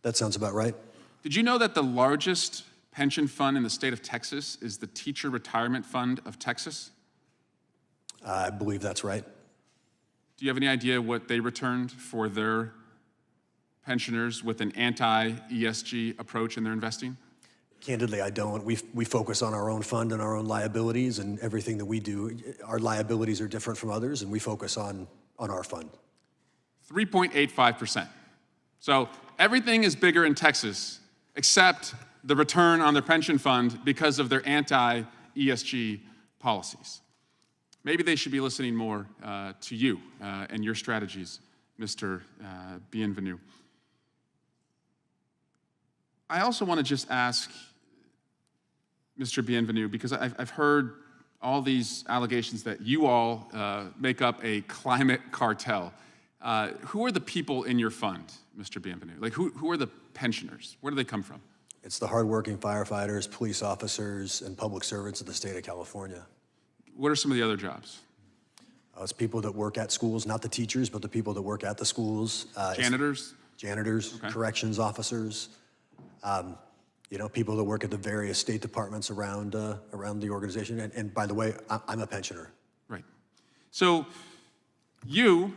That sounds about right. Did you know that the largest pension fund in the state of Texas is the Teacher Retirement Fund of Texas? I believe that's right. Do you have any idea what they returned for their pensioners with an anti-ESG approach in their investing? Candidly, I don't. We focus on our own fund and our own liabilities, and everything that we do, our liabilities are different from others, and we focus on our fund. 3.85%. So everything is bigger in Texas except the return on their pension fund because of their anti-ESG policies. Maybe they should be listening more to you and your strategies, Mr. Bienvenu. I also want to just ask Mr. Bienvenu, because I've heard all these allegations that you all make up a climate cartel. Who are the people in your fund, Mr. Bienvenu? Like, who are the pensioners? Where do they come from? It's the hardworking firefighters, police officers, and public servants of the state of California. What are some of the other jobs? It's people that work at schools, not the teachers, but the people that work at the schools. Janitors? Janitors, okay. Corrections officers, people that work at the various state departments around the organization. And by the way, I'm a pensioner. Right. So you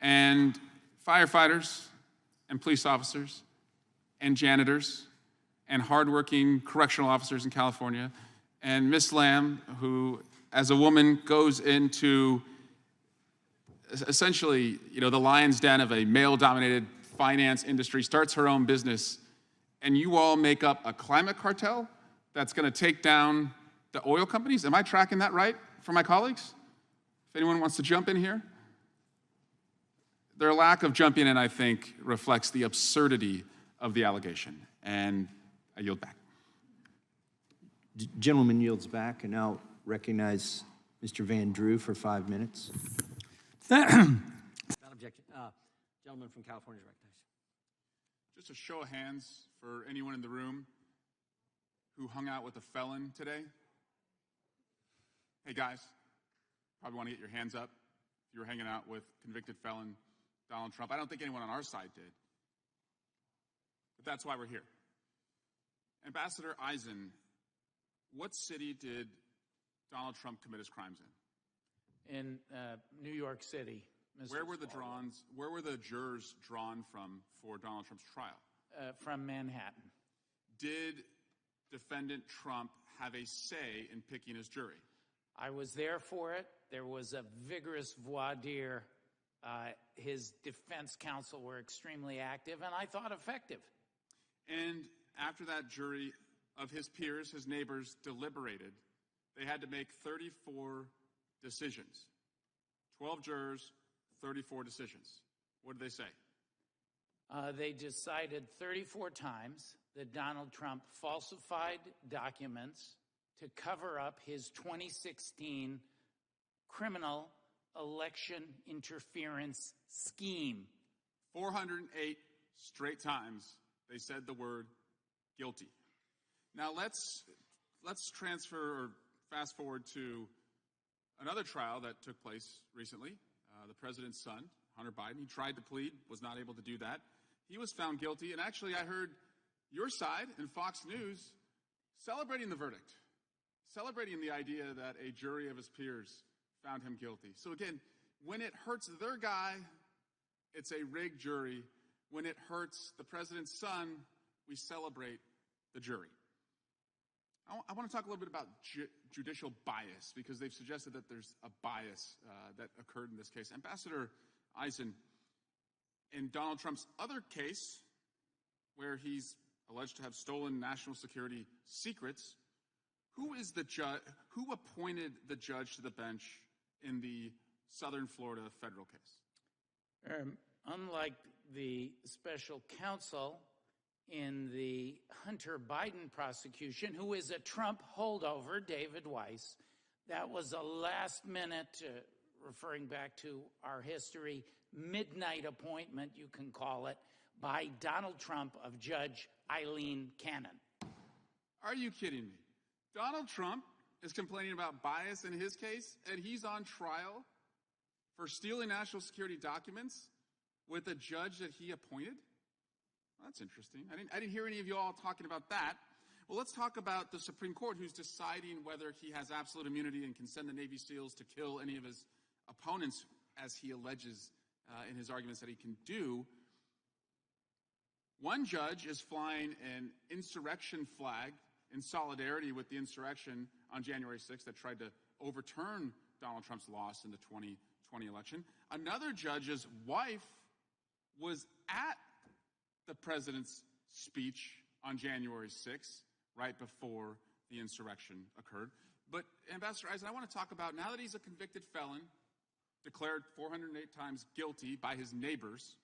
and firefighters and police officers and janitors and hardworking correctional officers in California, and Miss Lamb, who, as a woman, goes into essentially, the lion's den of a male-dominated finance industry, starts her own business, and you all make up a climate cartel that's going to take down the oil companies? Am I tracking that right for my colleagues? If anyone wants to jump in here. Their lack of jumping in, I think, reflects the absurdity of the allegation. And I yield back. Gentleman yields back, and now recognize Mr. Van Drew for 5 minutes. Without objection. Gentleman from California is recognized. Just a show of hands for anyone in the room who hung out with a felon today. Hey guys, probably want to get your hands up if you were hanging out with convicted felon Donald Trump. I don't think anyone on our side did. But that's why we're here. Ambassador Eisen, what city did Donald Trump commit his crimes in? In New York City. Where were the jurors drawn from for Donald Trump's trial? From Manhattan. Did defendant Trump have a say in picking his jury? I was there for it. There was a vigorous voir dire. His defense counsel were extremely active, and I thought effective. And after that jury of his peers, his neighbors, deliberated, they had to make 34 decisions. 12 jurors, 34 decisions. What did they say? They decided 34 times that Donald Trump falsified documents to cover up his 2016 criminal election interference scheme. 408 straight times they said the word guilty. Now let's transfer or fast forward to another trial that took place recently. The president's son, Hunter Biden, he tried to plead, was not able to do that. He was found guilty, and actually I heard your side in Fox News celebrating the verdict, celebrating the idea that a jury of his peers found him guilty. So again, when it hurts their guy, it's a rigged jury. When it hurts the president's son, we celebrate the jury. I want to talk a little bit about judicial bias, because they've suggested that there's a bias that occurred in this case. Ambassador Eisen, in Donald Trump's other case, where he's alleged to have stolen national security secrets, who appointed the judge to the bench in the Southern Florida federal case? Unlike the special counsel in the Hunter Biden prosecution, who is a Trump holdover, David Weiss, that was a last-minute, referring back to our history, midnight appointment, you can call it, by Donald Trump of Judge Eileen Cannon. Are you kidding me? Donald Trump is complaining about bias in his case, and he's on trial for stealing national security documents with a judge that he appointed? Well, that's interesting. I didn't hear any of you all talking about that. Well, let's talk about the Supreme Court, who's deciding whether he has absolute immunity and can send the Navy SEALs to kill any of his opponents, as he alleges in his arguments that he can do. One judge is flying an insurrection flag in solidarity with the insurrection on January 6th that tried to overturn Donald Trump's loss in the 2020 election. Another judge's wife was at the president's speech on January 6th, right before the insurrection occurred. But Ambassador Eisen, I want to talk about, now that he's a convicted felon, declared 408 times guilty by his neighbors,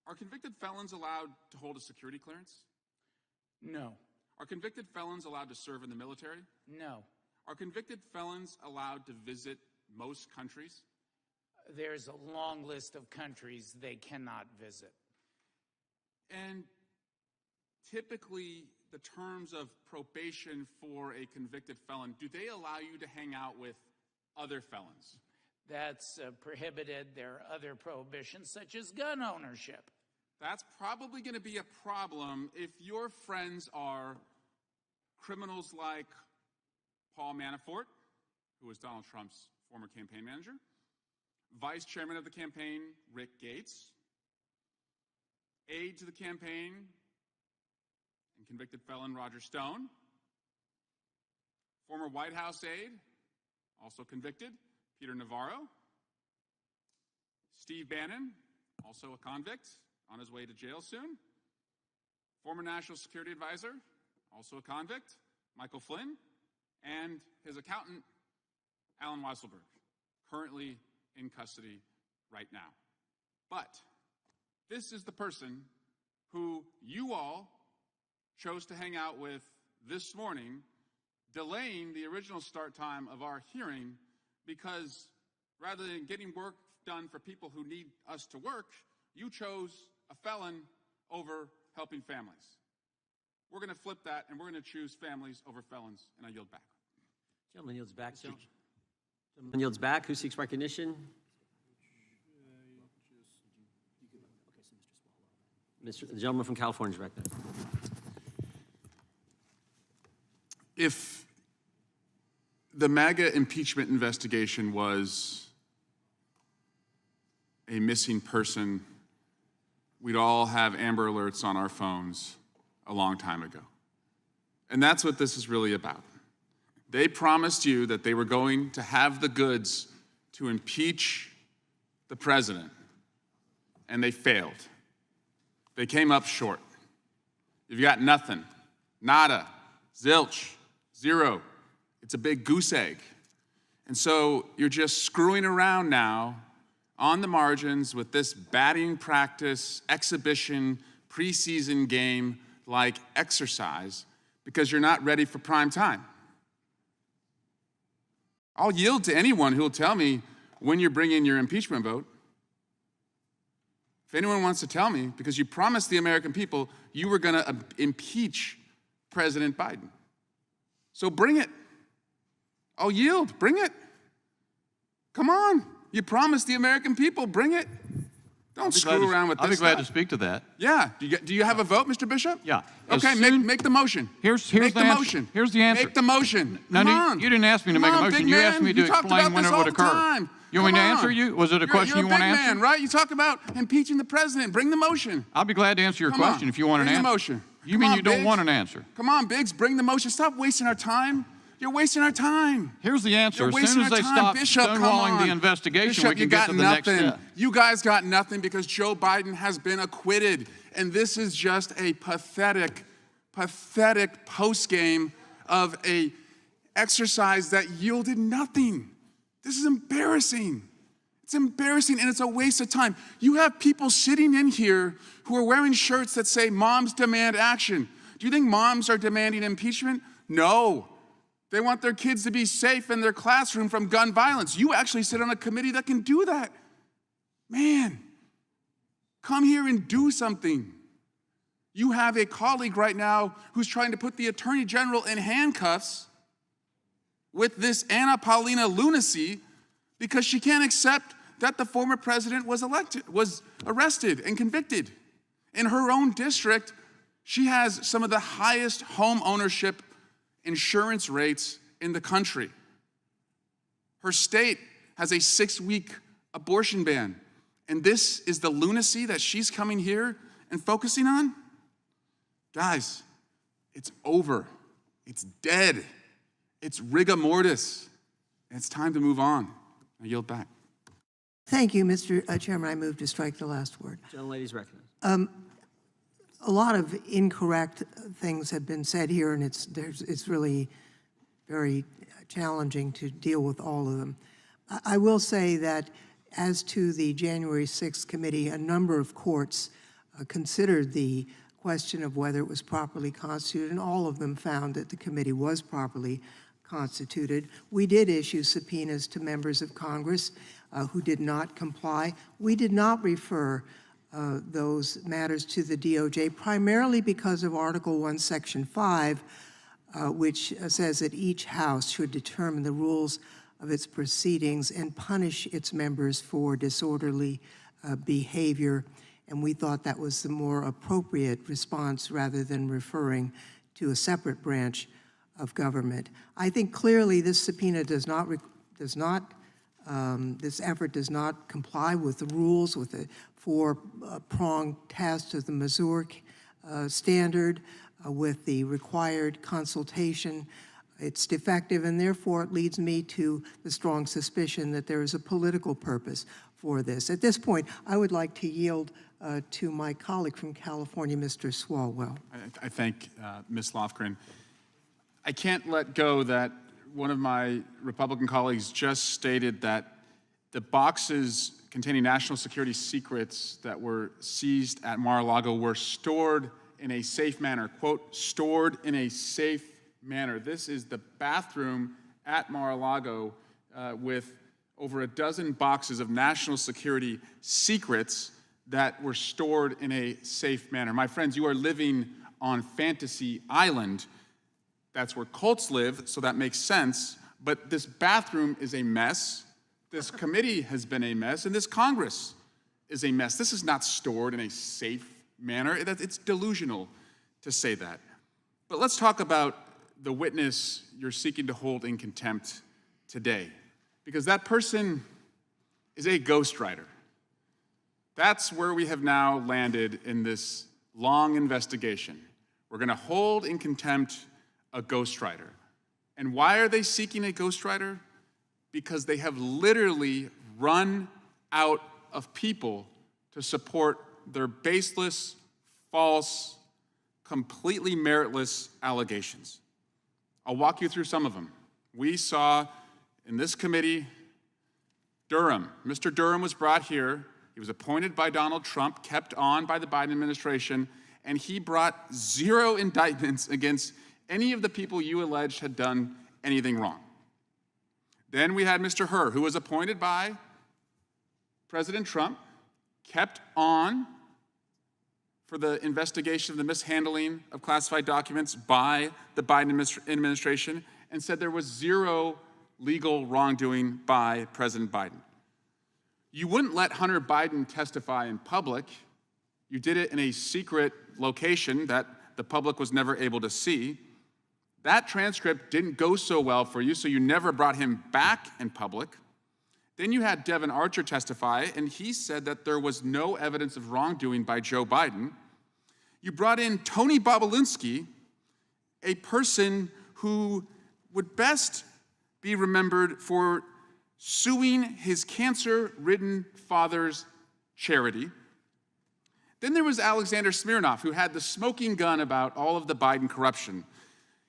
are convicted felons allowed to hold a security clearance? No. Are convicted felons allowed to serve in the military? No. Are convicted felons allowed to visit most countries? There's a long list of countries they cannot visit. And typically, the terms of probation for a convicted felon, do they allow you to hang out with other felons? That's prohibited. There are other prohibitions, such as gun ownership. That's probably going to be a problem if your friends are criminals like Paul Manafort, who was Donald Trump's former campaign manager, Vice Chairman of the campaign, Rick Gates, aide to the campaign and convicted felon Roger Stone, former White House aide, also convicted, Peter Navarro, Steve Bannon, also a convict, on his way to jail soon, former National Security Advisor, also a convict, Michael Flynn, and his accountant, Alan Weisselberg, currently in custody right now. But this is the person who you all chose to hang out with this morning, delaying the original start time of our hearing, because rather than getting work done for people who need us to work, you chose a felon over helping families. We're going to flip that, and we're going to choose families over felons, and I yield back. Gentleman yields back. Gentleman yields back. Who seeks recognition? The gentleman from California is recognized. If the MAGA impeachment investigation was a missing person, we'd all have Amber Alerts on our phones a long time ago. And that's what this is really about. They promised you that they were going to have the goods to impeach the president, and they failed. They came up short. You've got nothing, nada, zilch, zero. It's a big goose egg. And so you're just screwing around now on the margins with this batting practice, exhibition, preseason game like exercise because you're not ready for prime time. I'll yield to anyone who'll tell me when you're bringing your impeachment vote. If anyone wants to tell me, because you promised the American people you were going to impeach President Biden. So bring it. I'll yield. Bring it. Come on. You promised the American people. Bring it. Don't screw around with this I'll be glad stuff. to speak to that. Yeah. Do you have a vote, Mr. Bishop? Yeah. Okay, make the motion. Here's make the the answer. motion. Here's the answer. Make the motion. No, Come on. you didn't ask me to Come make a on, motion. big You man. asked me to You talked explain about when this it would all the occur. time. You want me to Come answer on. you? Was it a question you're you want to a big answer? man, right? You talk about impeaching the president. Bring the motion. I'll be glad to answer your Come question on. if you want an Bring answer. the motion. You Come mean on, you don't Biggs. want an answer? Come on, Biggs. Bring the motion. Stop wasting our time. You're wasting our time. Here's the answer. You're As soon as wasting they our time. stop Bishop, come stonewalling on. the investigation, Bishop, we you can get got to the next nothing. step. You guys got nothing because Joe Biden has been acquitted. And this is just a pathetic post-game of a exercise that yielded nothing. This is embarrassing. It's embarrassing and it's a waste of time. You have people sitting in here who are wearing shirts that say moms demand action. Do you think moms are demanding impeachment? No. They want their kids to be safe in their classroom from gun violence. You actually sit on a committee that can do that. Man, come here and do something. You have a colleague right now who's trying to put the Attorney General in handcuffs with this Anna Paulina lunacy because she can't accept that the former president was arrested and convicted. In her own district, she has some of the highest home ownership insurance rates in the country. Her state has a 6-week abortion ban. And this is the lunacy that she's coming here and focusing on? Guys, it's over. It's dead. It's rigor mortis. And it's time to move on. I yield back. Thank you, Mr. Chairman. I move to strike the last word. Gentlelady's recognized. A lot of incorrect things have been said here, and it's really very challenging to deal with all of them. I will say that as to the January 6th committee, a number of courts considered the question of whether it was properly constituted, and all of them found that the committee was properly constituted. We did issue subpoenas to members of Congress who did not comply. We did not refer those matters to the DOJ, primarily because of Article 1, Section 5, which says that each House should determine the rules of its proceedings and punish its members for disorderly behavior. And we thought that was the more appropriate response rather than referring to a separate branch of government. I think clearly this subpoena this effort does not comply with the rules, with the four-pronged test of the Missouri standard, with the required consultation. It's defective, and therefore it leads me to the strong suspicion that there is a political purpose for this. At this point, I would like to yield to my colleague from California, Mr. Swalwell. I thank Ms. Lofgren. I can't let go that one of my Republican colleagues just stated that the boxes containing national security secrets that were seized at Mar-a-Lago were stored in a safe manner. Quote, stored in a safe manner. This is the bathroom at Mar-a-Lago with over a dozen boxes of national security secrets that were stored in a safe manner. My friends, you are living on Fantasy Island. That's where cults live, so that makes sense. But this bathroom is a mess. This committee has been a mess, and this Congress is a mess. This is not stored in a safe manner. It's delusional to say that. But let's talk about the witness you're seeking to hold in contempt today, because that person is a ghostwriter. That's where we have now landed in this long investigation. We're going to hold in contempt a ghostwriter. And why are they seeking a ghostwriter? Because they have literally run out of people to support their baseless, false, completely meritless allegations. I'll walk you through some of them. We saw in this committee, Durham. Mr. Durham was brought here. He was appointed by Donald Trump, kept on by the Biden administration, and he brought 0 indictments against any of the people you alleged had done anything wrong. Then we had Mr. Hur, who was appointed by President Trump, kept on for the investigation of the mishandling of classified documents by the Biden administration, and said there was 0 legal wrongdoing by President Biden. You wouldn't let Hunter Biden testify in public. You did it in a secret location that the public was never able to see. That transcript didn't go so well for you, so you never brought him back in public. Then you had Devin Archer testify, and he said that there was no evidence of wrongdoing by Joe Biden. You brought in Tony Bobulinski, a person who would best be remembered for suing his cancer-ridden father's charity. Then there was Alexander Smirnov, who had the smoking gun about all of the Biden corruption.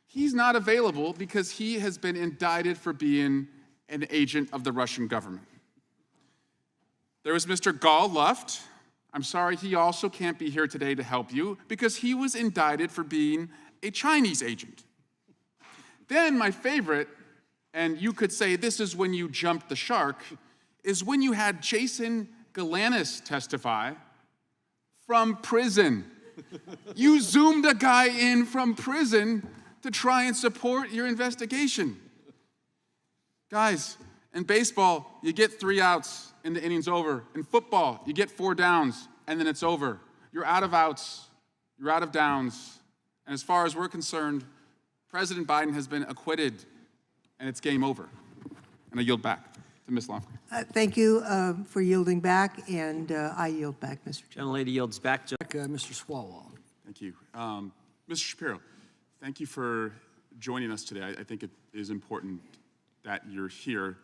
He's not available because he has been indicted for being an agent of the Russian government. There was Mr. Gall Luft. I'm sorry, he also can't be here today to help you because he was indicted for being a Chinese agent. Then my favorite, and you could say this is when you jumped the shark, is when you had Jason Galanis testify from prison. You zoomed a guy in from prison to try and support your investigation. Guys, in baseball, you get 3 outs and the inning's over. In football, you get 4 downs and then it's over. You're out of outs, you're out of downs. And as far as we're concerned, President Biden has been acquitted and it's game over. And I yield back to Ms. Lofgren. Thank you for yielding back, and I yield back, Mr. Chairman. Gentlelady yields back. Mr. Swalwell. Thank you. Mr. Shapiro, thank you for joining us today. I think it is important that you're here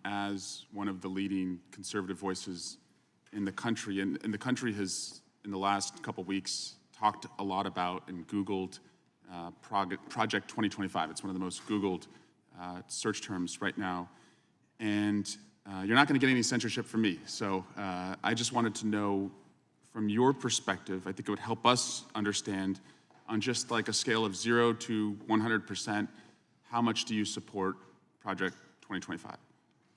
as one of the leading conservative voices in the country. And the country has, in the last couple weeks, talked a lot about and Googled Project 2025. It's one of the most Googled search terms right now. And you're not going to get any censorship from me. So I just wanted to know, from your perspective, I think it would help us understand on just like a scale of 0 to 100%, how much do you support Project 2025?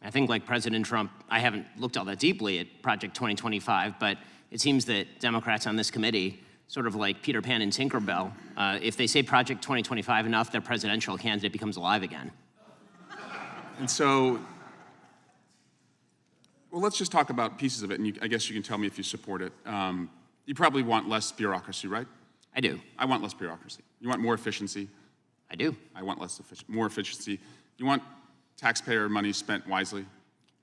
I think, like President Trump, I haven't looked all that deeply at Project 2025, but it seems that Democrats on this committee, sort of like Peter Pan and Tinkerbell, if they say Project 2025 enough, their presidential candidate becomes alive again. And so, well, let's just talk about pieces of it, and I guess you can tell me if you support it. You probably want less bureaucracy, right? I do. I want less bureaucracy. You want more efficiency? I do. I want more efficiency. You want taxpayer money spent wisely?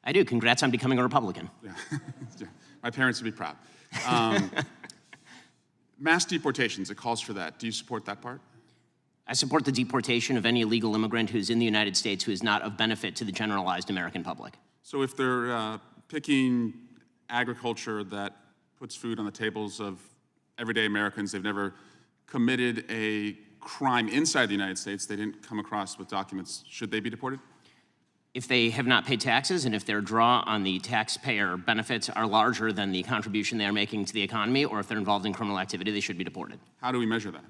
I do. Congrats on becoming a Republican. Yeah. Yeah. My parents would be proud. Mass deportations, it calls for that. Do you support that part? I support the deportation of any illegal immigrant who's in the United States who is not of benefit to the generalized American public. So if they're picking agriculture that puts food on the tables of everyday Americans, they've never committed a crime inside the United States, they didn't come across with documents, should they be deported? If they have not paid taxes and if their draw on the taxpayer benefits are larger than the contribution they are making to the economy, or if they're involved in criminal activity, they should be deported. How do we measure that?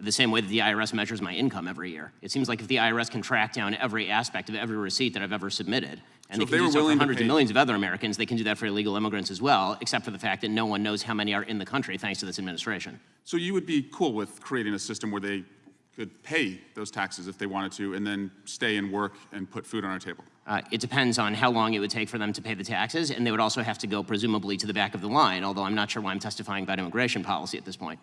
The same way that the IRS measures my income every year. It seems like if the IRS can track down every aspect of every receipt that I've ever submitted, and So they can do if they were so for willing to hundreds of pay- millions of other Americans, they can do that for illegal immigrants as well, except for the fact that no one knows how many are in the country thanks to this administration. So you would be cool with creating a system where they could pay those taxes if they wanted to and then stay and work and put food on our table? It depends on how long it would take for them to pay the taxes, and they would also have to go presumably to the back of the line, although I'm not sure why I'm testifying about immigration policy at this point.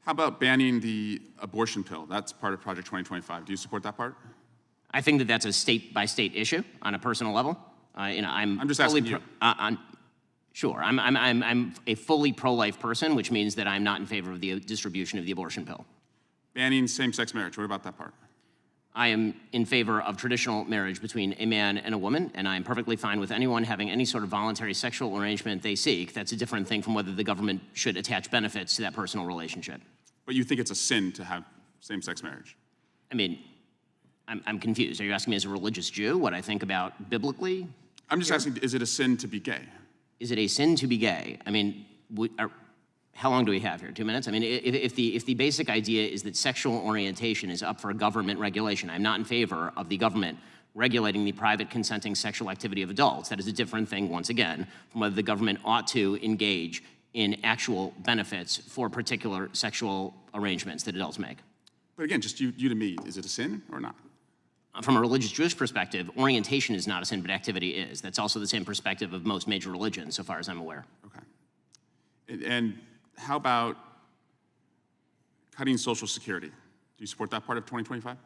How about banning the abortion pill? That's part of Project 2025. Do you support that part? I think that that's a state-by-state issue on a personal level. I'm just fully asking you. Sure, I'm a fully pro-life person, which means that I'm not in favor of the distribution of the abortion pill. Banning same-sex marriage, what about that part? I am in favor of traditional marriage between a man and a woman, and I'm perfectly fine with anyone having any sort of voluntary sexual arrangement they seek. That's a different thing from whether the government should attach benefits to that personal relationship. But you think it's a sin to have same-sex marriage? I mean, I'm confused. Are you asking me as a religious Jew what I think about biblically? I'm just asking, is it a sin to be gay? Is it a sin to be gay? I mean, how long do we have here? 2 minutes? I mean, if the basic idea is that sexual orientation is up for government regulation, I'm not in favor of the government regulating the private consenting sexual activity of adults. That is a different thing, once again, from whether the government ought to engage in actual benefits for particular sexual arrangements that adults make. But again, just you to me, is it a sin or not? From a religious Jewish perspective, orientation is not a sin, but activity is. That's also the same perspective of most major religions, so far as I'm aware. Okay. And how about cutting Social Security? Do you support that part of 2025?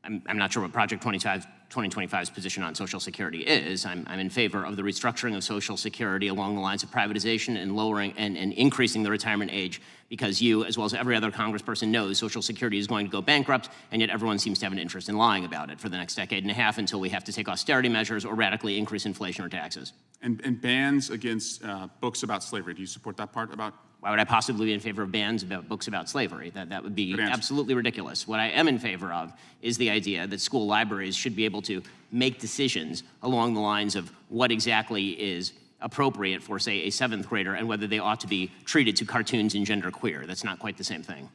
I'm not sure what Project 2025's position on Social Security is. I'm in favor of the restructuring of Social Security along the lines of privatization and lowering and increasing the retirement age, because you, as well as every other congressperson, knows Social Security is going to go bankrupt, and yet everyone seems to have an interest in lying about it for the next decade and a half until we have to take austerity measures or radically increase inflation or taxes. And bans against books about slavery. Do you support that part about? Why would I possibly be in favor of bans about books about slavery? That would be absolutely ridiculous. What I am in favor of is the idea that school libraries should be able to make decisions along the lines of what exactly is appropriate for, say, a 7th grader and whether they ought to be treated to cartoons and genderqueer. That's not quite the same thing.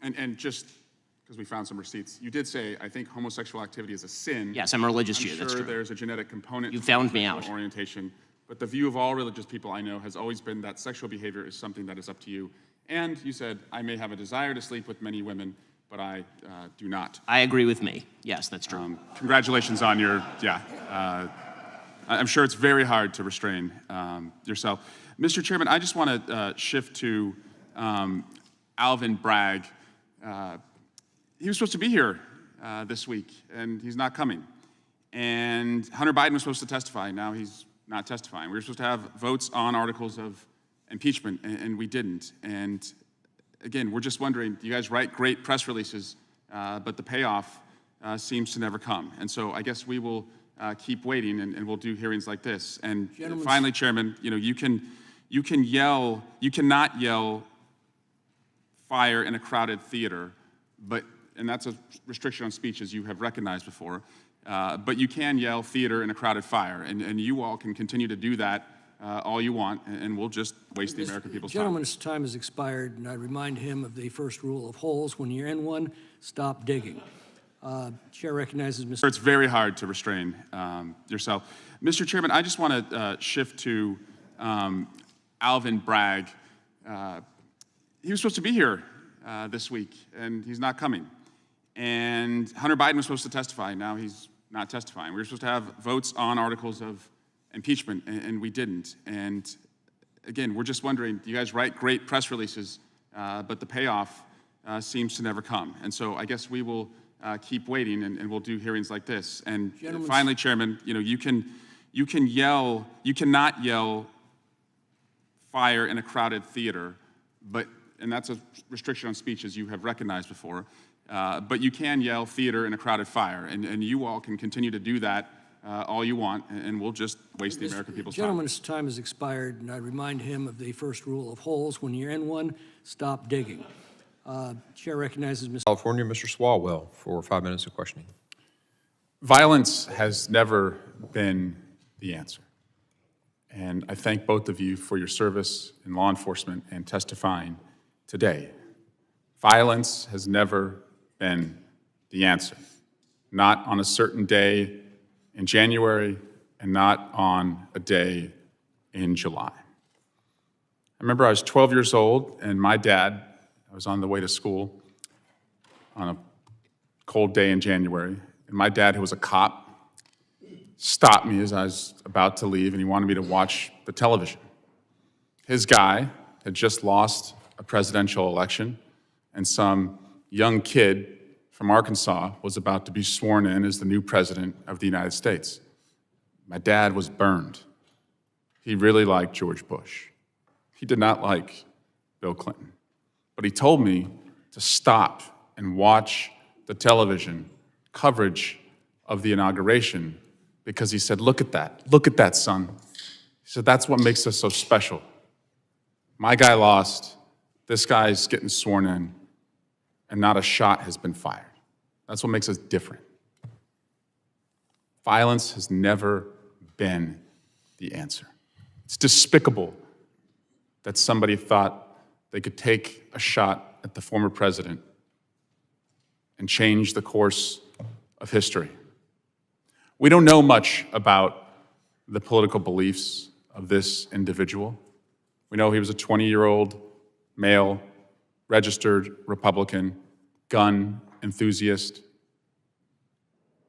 And just because we found some receipts, you did say, I think homosexual activity is a sin. Yes, I'm a religious Jew, that's true. There's a genetic component. You found me out. Orientation. But the view of all religious people I know has always been that sexual behavior is something that is up to you. And you said, I may have a desire to sleep with many women, but I do not. I agree with me. Yes, that's true. Congratulations on your, I'm sure it's very hard to restrain yourself. Mr. Chairman, I just want to shift to Alvin Bragg. He was supposed to be here this week, and he's not coming. And Hunter Biden was supposed to testify. Now he's not testifying. We were supposed to have votes on articles of impeachment, and we didn't. And again, we're just wondering, you guys write great press releases, but the payoff seems to never come. And so I guess we will keep waiting, and we'll do hearings like this. And finally, Chairman, you cannot yell fire in a crowded theater, and that's a restriction on speech, as you have recognized before. But you can yell theater in a crowded fire, and you all can continue to do that all you want, and we'll just waste the American people's time. The gentleman's time has expired, and I remind him of the first rule of holes. When you're in one, stop digging. Chair recognizes Mr. It's very hard to restrain yourself. Mr. Chairman, I just want to shift to Alvin Bragg. He was supposed to be here this week, and he's not coming. And Hunter Biden was supposed to testify. Now he's not testifying. We were supposed to have votes on articles of impeachment, and we didn't. And again, we're just wondering, you guys write great press releases, but the payoff seems to never come. And so I guess we will keep waiting, and we'll do hearings like this. And finally, Chairman, you cannot yell fire in a crowded theater, and that's a restriction on speech, as you have recognized before. But you can yell theater in a crowded fire, and you all can continue to do that all you want, and we'll just waste the American people's time. The gentleman's time has expired, and I remind him of the first rule of holes. When you're in one, stop digging. Chair recognizes Mr. California, Mr. Swalwell, for 5 minutes of questioning. Violence has never been the answer. And I thank both of you for your service in law enforcement and testifying today. Violence has never been the answer. Not on a certain day in January, and not on a day in July. I remember I was 12 years old, and my dad, I was on the way to school on a cold day in January, and my dad, who was a cop, stopped me as I was about to leave, and he wanted me to watch the television. His guy had just lost a presidential election, and some young kid from Arkansas was about to be sworn in as the new president of the United States. My dad was burned. He really liked George Bush. He did not like Bill Clinton. But he told me to stop and watch the television coverage of the inauguration because he said, look at that, son. He said, that's what makes us so special. My guy lost, this guy's getting sworn in, and not a shot has been fired. That's what makes us different. Violence has never been the answer. It's despicable that somebody thought they could take a shot at the former president and change the course of history. We don't know much about the political beliefs of this individual. We know he was a 20-year-old male, registered Republican, gun enthusiast,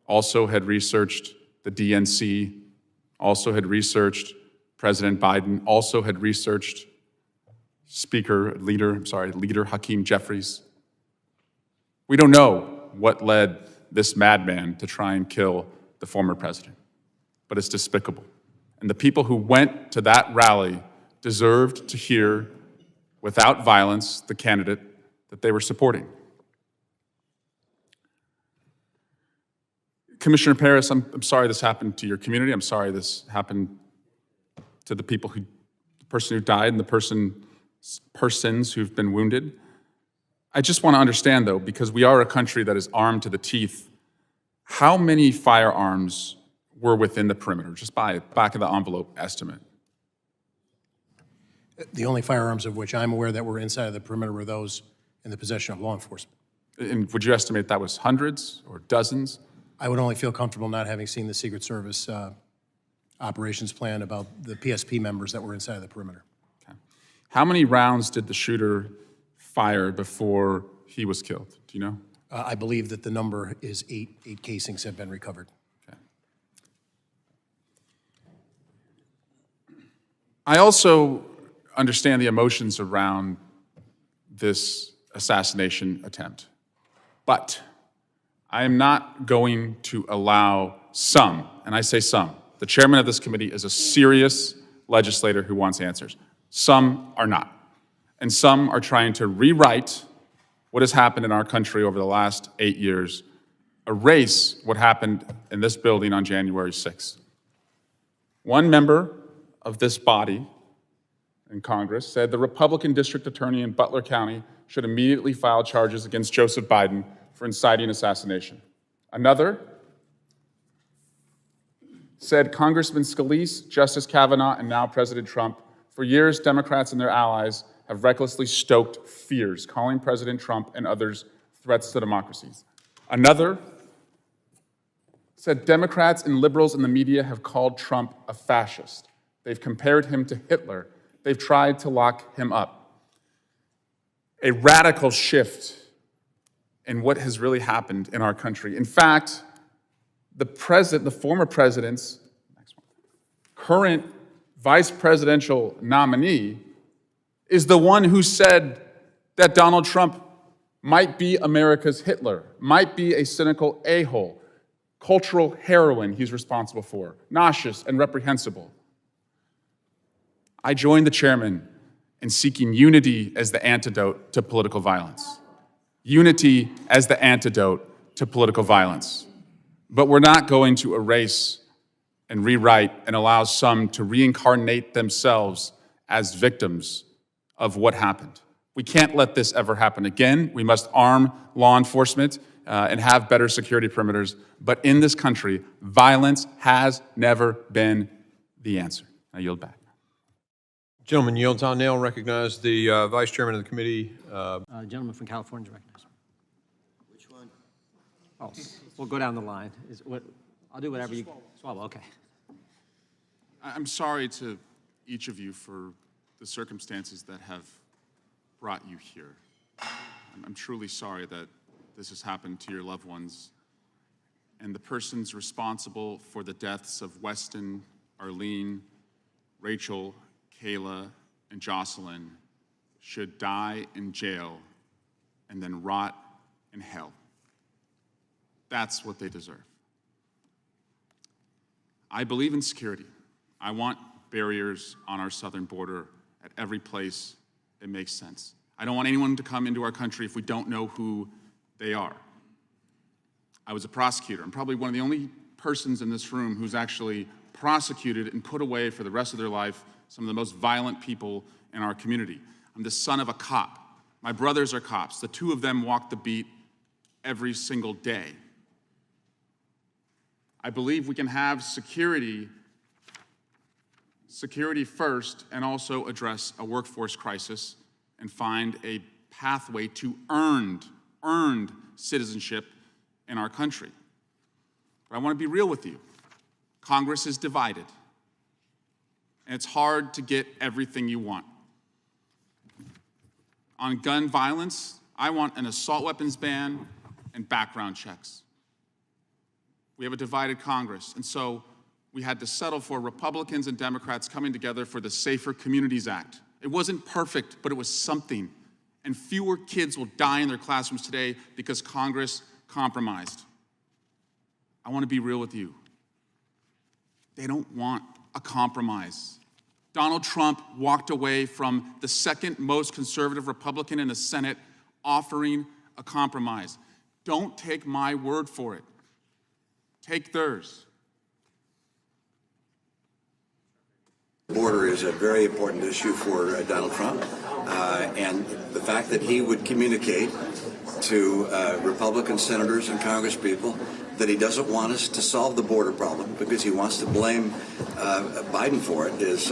also had researched the DNC, also had researched President Biden, also had researched Leader Hakeem Jeffries. We don't know what led this madman to try and kill the former president, but it's despicable. And the people who went to that rally deserved to hear, without violence, the candidate that they were supporting. Commissioner Paris, I'm sorry this happened to your community. I'm sorry this happened to the person who died and the persons who've been wounded. I just want to understand, though, because we are a country that is armed to the teeth, how many firearms were within the perimeter, just by back of the envelope estimate? The only firearms of which I'm aware that were inside of the perimeter were those in the possession of law enforcement. And would you estimate that was hundreds or dozens? I would only feel comfortable not having seen the Secret Service operations plan about the PSP members that were inside of the perimeter. Okay. How many rounds did the shooter fire before he was killed? Do you know? I believe that the number is 8. 8 casings have been recovered. Okay. I also understand the emotions around this assassination attempt, but I am not going to allow some, and I say some, the chairman of this committee is a serious legislator who wants answers. Some are not. And some are trying to rewrite what has happened in our country over the last 8 years, erase what happened in this building on January 6th. One member of this body in Congress said the Republican district attorney in Butler County should immediately file charges against Joseph Biden for inciting assassination. Another said Congressman Scalise, Justice Kavanaugh, and now President Trump, for years, Democrats and their allies have recklessly stoked fears, calling President Trump and others threats to democracies. Another said Democrats and liberals in the media have called Trump a fascist. They've compared him to Hitler. They've tried to lock him up. A radical shift in what has really happened in our country. In fact, the former president's current vice presidential nominee is the one who said that Donald Trump might be America's Hitler, might be a cynical a-hole, cultural heroin he's responsible for, nauseous and reprehensible. I joined the chairman in seeking unity as the antidote to political violence. Unity as the antidote to political violence. But we're not going to erase and rewrite and allow some to reincarnate themselves as victims of what happened. We can't let this ever happen again. We must arm law enforcement and have better security perimeters. But in this country, violence has never been the answer. I yield back. Gentleman yields. I'll now recognize the Vice Chairman of the committee. Gentleman from California is recognized. Which one? Oh, we'll go down the line. I'll do whatever you... Swalwell, okay. I'm sorry to each of you for the circumstances that have brought you here. I'm truly sorry that this has happened to your loved ones. And the persons responsible for the deaths of Weston, Arlene, Rachel, Kayla, and Jocelyn should die in jail and then rot in hell. That's what they deserve. I believe in security. I want barriers on our southern border at every place it makes sense. I don't want anyone to come into our country if we don't know who they are. I was a prosecutor. I'm probably one of the only persons in this room who's actually prosecuted and put away for the rest of their life some of the most violent people in our community. I'm the son of a cop. My brothers are cops. The two of them walked the beat every single day. I believe we can have security first and also address a workforce crisis and find a pathway to earned citizenship in our country. But I want to be real with you. Congress is divided, and it's hard to get everything you want. On gun violence, I want an assault weapons ban and background checks. We have a divided Congress, and so we had to settle for Republicans and Democrats coming together for the Safer Communities Act. It wasn't perfect, but it was something. And fewer kids will die in their classrooms today because Congress compromised. I want to be real with you. They don't want a compromise. Donald Trump walked away from the second most conservative Republican in the Senate offering a compromise. Don't take my word for it. Take theirs. The border is a very important issue for Donald Trump, and the fact that he would communicate to Republican senators and congresspeople that he doesn't want us to solve the border problem because he wants to blame Biden for it is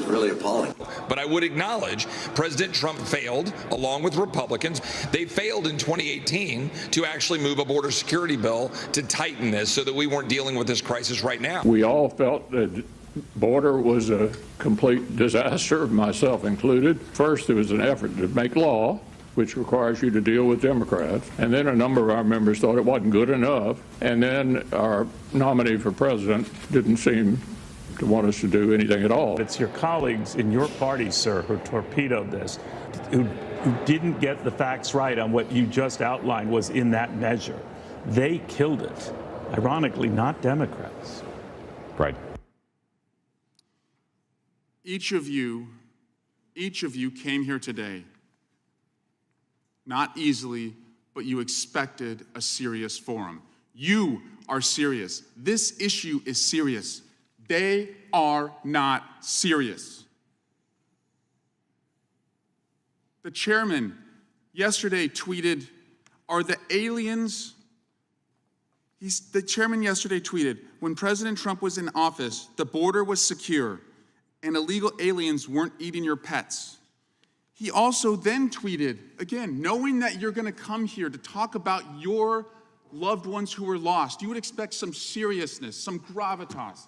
really appalling. But I would acknowledge President Trump failed, along with Republicans. They failed in 2018 to actually move a border security bill to tighten this so that we weren't dealing with this crisis right now. We all felt that border was a complete disaster, myself included. First, there was an effort to make law, which requires you to deal with Democrats. And then a number of our members thought it wasn't good enough. And then our nominee for president didn't seem to want us to do anything at all. It's your colleagues in your party, sir, who torpedoed this, who didn't get the facts right on what you just outlined was in that measure. They killed it. Ironically, not Democrats. Right. Each of you came here today, not easily, but you expected a serious forum. You are serious. This issue is serious. They are not serious. The chairman yesterday tweeted, the chairman yesterday tweeted, when President Trump was in office, the border was secure and illegal aliens weren't eating your pets. He also then tweeted, again, knowing that you're going to come here to talk about your loved ones who were lost, you would expect some seriousness, some gravitas,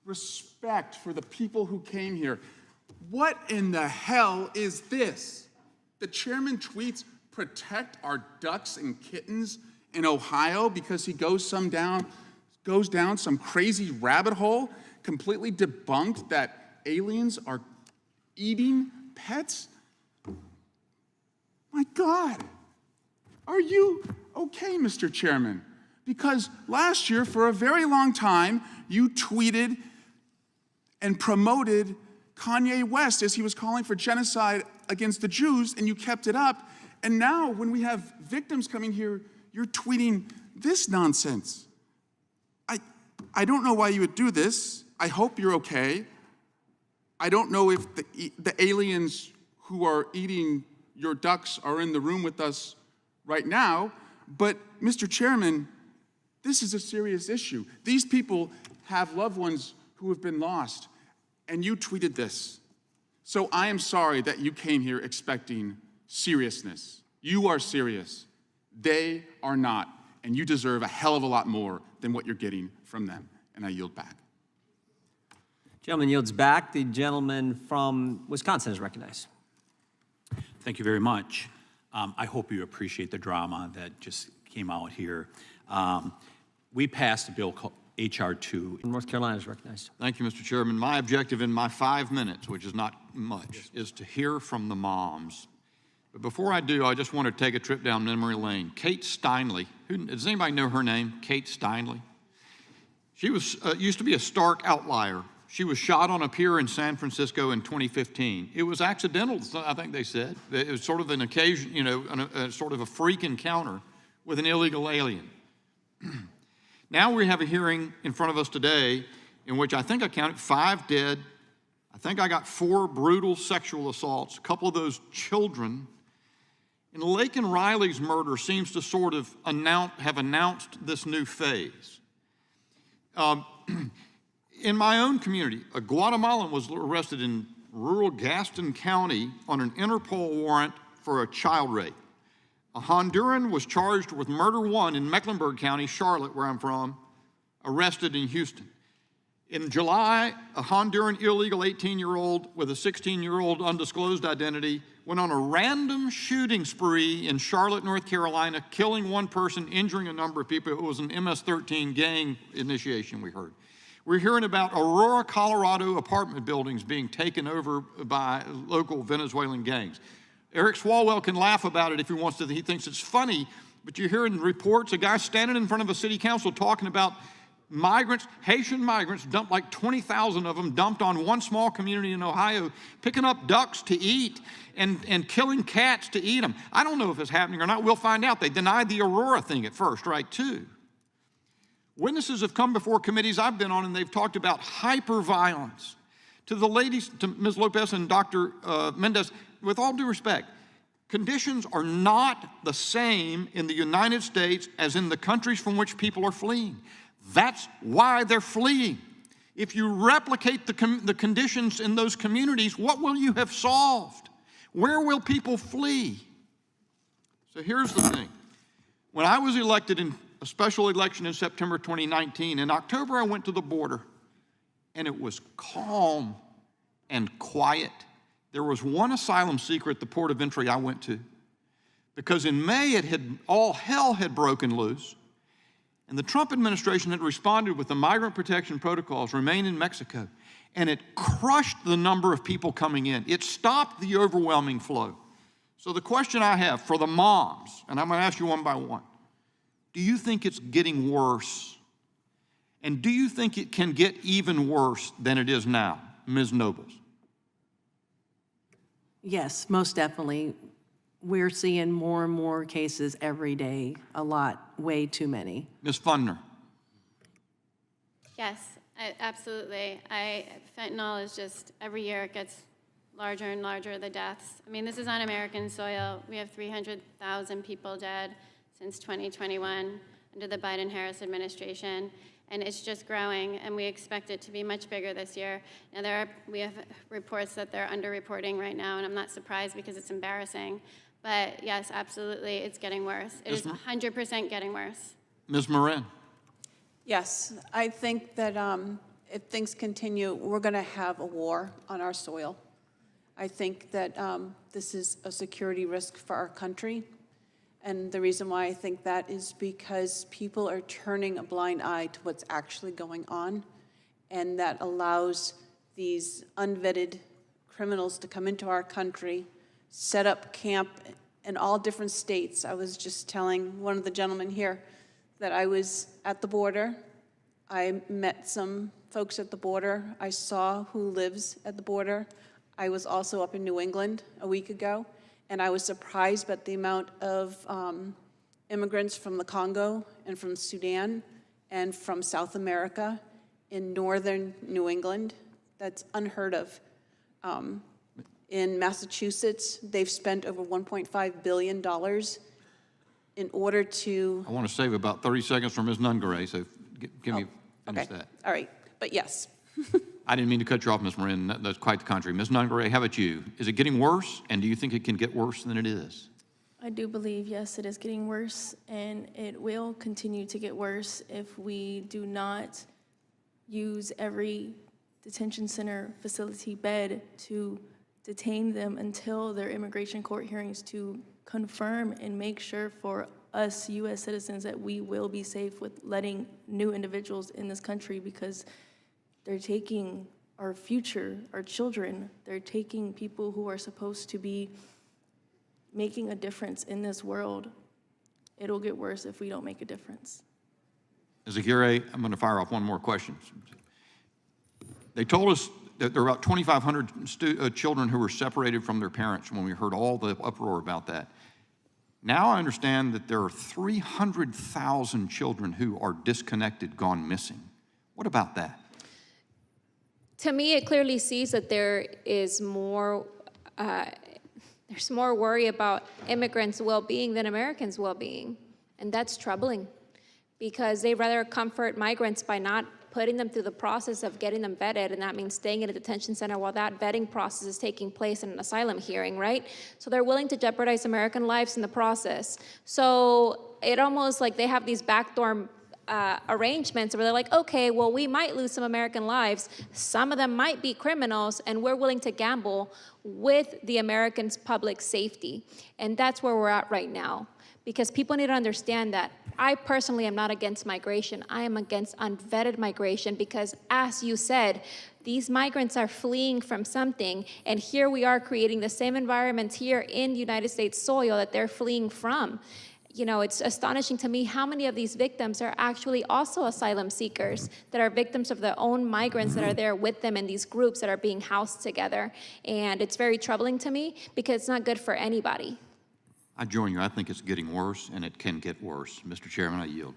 respect for the people who came here. What in the hell is this? The chairman tweets, protect our ducks and kittens in Ohio because he goes down some crazy rabbit hole, completely debunked that aliens are eating pets? My God, are you okay, Mr. Chairman? Because last year, for a very long time, you tweeted and promoted Kanye West as he was calling for genocide against the Jews, and you kept it up. And now, when we have victims coming here, you're tweeting this nonsense. I don't know why you would do this. I hope you're okay. I don't know if the aliens who are eating your ducks are in the room with us right now, but Mr. Chairman, this is a serious issue. These people have loved ones who have been lost, and you tweeted this. So I am sorry that you came here expecting seriousness. You are serious. They are not, and you deserve a hell of a lot more than what you're getting from them. And I yield back. Gentleman yields back. The gentleman from Wisconsin is recognized. Thank you very much. I hope you appreciate the drama that just came out here. We passed a bill called H.R. 2. North Carolina is recognized. Thank you, Mr. Chairman. My objective in my 5 minutes, which is not much, is to hear from the moms. But before I do, I just want to take a trip down memory lane. Kate Steinle. Does anybody know her name? Kate Steinle. She was used to be a stark outlier. She was shot on a pier in San Francisco in 2015. It was accidental, I think they said. It was sort of an occasion, sort of a freak encounter with an illegal alien. Now we have a hearing in front of us today in which I think I counted 5 dead. I think I got 4 brutal sexual assaults, a couple of those children. And Laken Riley's murder seems to sort of have announced this new phase. In my own community, a Guatemalan was arrested in rural Gaston County on an Interpol warrant for a child rape. A Honduran was charged with murder one in Mecklenburg County, Charlotte, where I'm from, arrested in Houston. In July, a Honduran illegal 18-year-old with a 16-year-old undisclosed identity went on a random shooting spree in Charlotte, North Carolina, killing one person, injuring a number of people. It was an MS-13 gang initiation, we heard. We're hearing about Aurora, Colorado apartment buildings being taken over by local Venezuelan gangs. Eric Swalwell can laugh about it if he wants to. He thinks it's funny, but you're hearing reports, a guy standing in front of a city council talking about migrants, Haitian migrants, dumped like 20,000 of them, dumped on one small community in Ohio, picking up ducks to eat and killing cats to eat them. I don't know if it's happening or not. We'll find out. They denied the Aurora thing at first, right, too. Witnesses have come before committees I've been on, and they've talked about hyper-violence. To the ladies, to Ms. Lopez and Dr. Mendez, with all due respect, conditions are not the same in the United States as in the countries from which people are fleeing. That's why they're fleeing. If you replicate the conditions in those communities, what will you have solved? Where will people flee? So here's the thing. When I was elected in a special election in September 2019, in October I went to the border, and it was calm and quiet. There was one asylum seeker at the port of entry I went to, because in May all hell had broken loose. And the Trump administration had responded with the migrant protection protocols, remain in Mexico, and it crushed the number of people coming in. It stopped the overwhelming flow. So the question I have for the moms, and I'm going to ask you one by one, do you think it's getting worse? And do you think it can get even worse than it is now? Ms. Nobles. Yes, most definitely. We're seeing more and more cases every day, a lot, way too many. Ms. Fundner. Yes, absolutely. Fentanyl is just, every year it gets larger and larger, the deaths. I mean, this is on American soil. We have 300,000 people dead since 2021 under the Biden-Harris administration, and it's just growing, and we expect it to be much bigger this year. Now, we have reports that they're underreporting right now, and I'm not surprised because it's embarrassing. But yes, absolutely, it's getting worse. It is 100% getting worse. Ms. Moran. Yes, I think that if things continue, we're going to have a war on our soil. I think that this is a security risk for our country. And the reason why I think that is because people are turning a blind eye to what's actually going on, and that allows these unvetted criminals to come into our country, set up camp in all different states. I was just telling one of the gentlemen here that I was at the border. I met some folks at the border. I saw who lives at the border. I was also up in New England a week ago, and I was surprised at the amount of immigrants from the Congo and from Sudan and from South America in northern New England. That's unheard of. In Massachusetts, they've spent over $1.5 billion in order to... I want to save about 30 seconds for Ms. Nungaray, so finish that. All right, but yes. I didn't mean to cut you off, Ms. Marin. That's quite the contrary. Ms. Nungaray, how about you? Is it getting worse, and do you think it can get worse than it is? I do believe, yes, it is getting worse, and it will continue to get worse if we do not use every detention center facility bed to detain them until their immigration court hearings to confirm and make sure for us U.S. citizens that we will be safe with letting new individuals in this country, because they're taking our future, our children. They're taking people who are supposed to be making a difference in this world. It'll get worse if we don't make a difference. Ms. Aguirre, I'm going to fire off one more question. They told us that there are about 2,500 children who were separated from their parents when we heard all the uproar about that. Now I understand that there are 300,000 children who are disconnected, gone missing. What about that? To me, it clearly sees that there is more There's more worry about immigrants' well-being than Americans' well-being. And that's troubling because they rather comfort migrants by not putting them through the process of getting them vetted, and that means staying in a detention center while that vetting process is taking place in an asylum hearing, right? So they're willing to jeopardize American lives in the process. So it almost like they have these backdoor arrangements where they're like, okay, well, we might lose some American lives. Some of them might be criminals, and we're willing to gamble with the Americans' public safety. And that's where we're at right now. Because people need to understand that I personally am not against migration. I am against unvetted migration because, as you said, these migrants are fleeing from something, and here we are creating the same environments here in United States soil that they're fleeing from. You know, it's astonishing to me how many of these victims are actually also asylum seekers that are victims of their own migrants that are there with them in these groups that are being housed together. And it's very troubling to me because it's not good for anybody. I join you. I think it's getting worse, and it can get worse. Mr. Chairman, I yield.